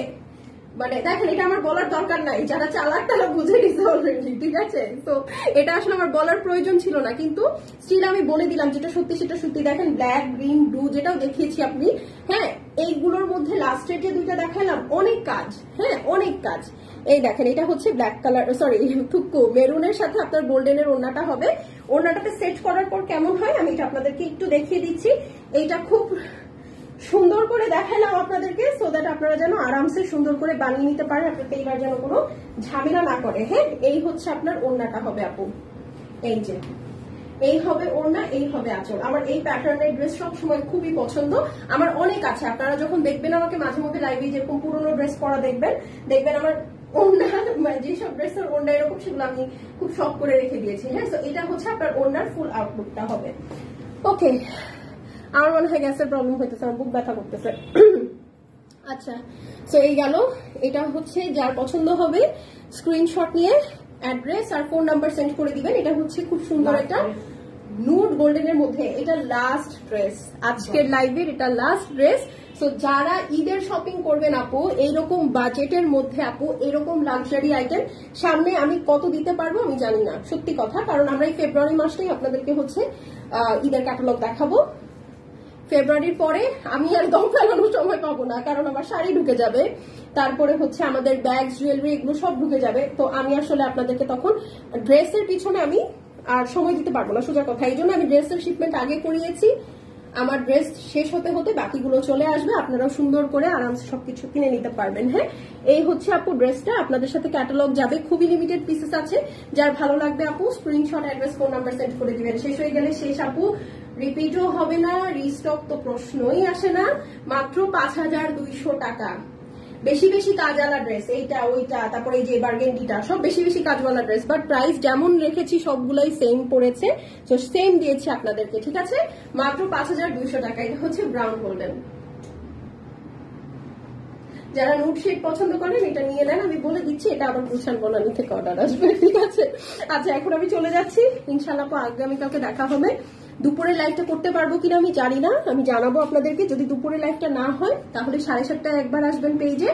মানে দেখেন এটা আমার বলার দরকার নাই, যারা চালাক তারা বুঝে নিছে অলরেডি, ঠিক আছে? তো এটা আসলে আমার বলার প্রয়োজন ছিল না, কিন্তু স্টিল আমি বলে দিলাম যেটা সত্যি সেটা সত্যি। দেখেন ব্ল্যাক, গ্রিন, ব্লু যেটাও দেখিয়েছি আপনি, হ্যাঁ, এইগুলোর মধ্যে লাস্টের যে দুইটা দেখালাম অনেক কাজ। হ্যাঁ, অনেক কাজ। এই দেখেন এটা হচ্ছে ব্ল্যাক কালার, সরি টুকু মেরুনের সাথে আপনার গোল্ডেনের ওড়নাটা হবে। ওড়নাটাতে সেট করার পর কেমন হয় আমি এটা আপনাদেরকে একটু দেখিয়ে দিচ্ছি। এইটা খুব সুন্দর করে দেখালাম আপনাদেরকে, সো দ্যাট আপনারা যেন আরামসে সুন্দর করে বানিয়ে নিতে পারেন, আপনার টেইলার যেন কোনো ঝামেলা না করে। হ্যাঁ, এই হচ্ছে আপনার ওড়নাটা হবে আপু, এই যে এই হবে ওড়না, এই হবে আঁচল। আমার এই প্যাটার্নের ড্রেস সবসময় খুবই পছন্দ, আমার অনেক আছে। আপনারা যখন দেখবেন আমাকে মাঝে মধ্যে লাইভে যেরকম পুরোনো ড্রেস পরা দেখবেন আমার ওড়না, যেসব ড্রেসের ওড়না এরকম সেগুলো আমি খুব শখ করে রেখে দিয়েছি। হ্যাঁ, তো এটা হচ্ছে আপনার ওড়নার ফুল আউটলুকটা হবে। ওকে, আমার মনে হয় গ্যাসের প্রবলেম হইতেছে, আমার বুক ব্যথা করতেছে। আচ্ছা, সো এই গেল। এটা হচ্ছে যার পছন্দ হবে স্ক্রিনশট নিয়ে অ্যাড্রেস আর ফোন নাম্বার সেন্ড করে দিবেন। এটা হচ্ছে খুব সুন্দর একটা নুড গোল্ডেনের মধ্যে, এটা লাস্ট ড্রেস আজকের লাইভের, এটা লাস্ট ড্রেস। সো যারা ঈদের শপিং করবেন আপু এইরকম বাজেটের মধ্যে, আপু এরকম লাক্সারি আইটেম সামনে আমি কত দিতে পারবো আমি জানি না, সত্যি কথা। কারণ আমরা এই ফেব্রুয়ারি মাসটাই আপনাদেরকে হচ্ছে ঈদের ক্যাটালগ দেখাবো। ফেব্রুয়ারির পরে আমি আর দম ফেলানোর সময় পাবো না, কারণ আমার শাড়ি ঢুকে যাবে, তারপরে হচ্ছে আমাদের ব্যাগ, জুয়েলারি এগুলো সব ঢুকে যাবে। তো আমি আসলে আপনাদেরকে তখন ড্রেসের পিছনে আমি আর সময় দিতে পারবো না, সোজা কথা। এই জন্য আমি ড্রেসের শিপমেন্ট আগে করিয়েছি, আমার ড্রেস শেষ হতে হতে বাকিগুলো চলে আসবে, আপনারাও সুন্দর করে আরামসে সবকিছু কিনে নিতে পারবেন। হ্যাঁ, এই হচ্ছে আপু ড্রেসটা, আপনাদের সাথে ক্যাটালগ যাবে, খুবই লিমিটেড পিসেস আছে। যার ভালো লাগবে আপু screenshot, address, phone number send করে দিবেন। শেষ হয়ে গেলে শেষ আপু, রিপিটও হবে না, রিস্টক তো প্রশ্নই আসে না। মাত্র 5200 টাকা, বেশি বেশি কাজওয়ালা ড্রেস, এইটা ওইটা, তারপরে এই যে বার্গেন্ডিটা, সব বেশি বেশি কাজওয়ালা ড্রেস, বাট প্রাইস যেমন রেখেছি সবগুলাই সেম পড়েছে, তো সেম দিয়েছি আপনাদেরকে, ঠিক আছে? মাত্র 5200 টাকা। এটা হচ্ছে ব্রাউন গোল্ডেন। যারা নুড শেড পছন্দ করেন এটা নিয়ে নেন, আমি বলে দিচ্ছি এটা আবার গুলশান বনানী থেকে অর্ডার আসবে, ঠিক আছে? আচ্ছা, এখন আমি চলে যাচ্ছি, ইনশাআল্লাহ আগামীকালকে দেখা হবে। দুপুরে লাইভটা করতে পারবো কিনা আমি জানি না, আমি জানাবো আপনাদেরকে। যদি দুপুরে লাইভটা না হয় তাহলে 7:30টায় একবার আসবেন পেজে,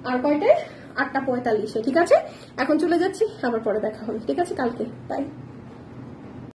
আর কয়টায়? 8:45-এ, ঠিক আছে? এখন চলে যাচ্ছি, আবার পরে দেখা হবে, ঠিক আছে? কালকে, বাই।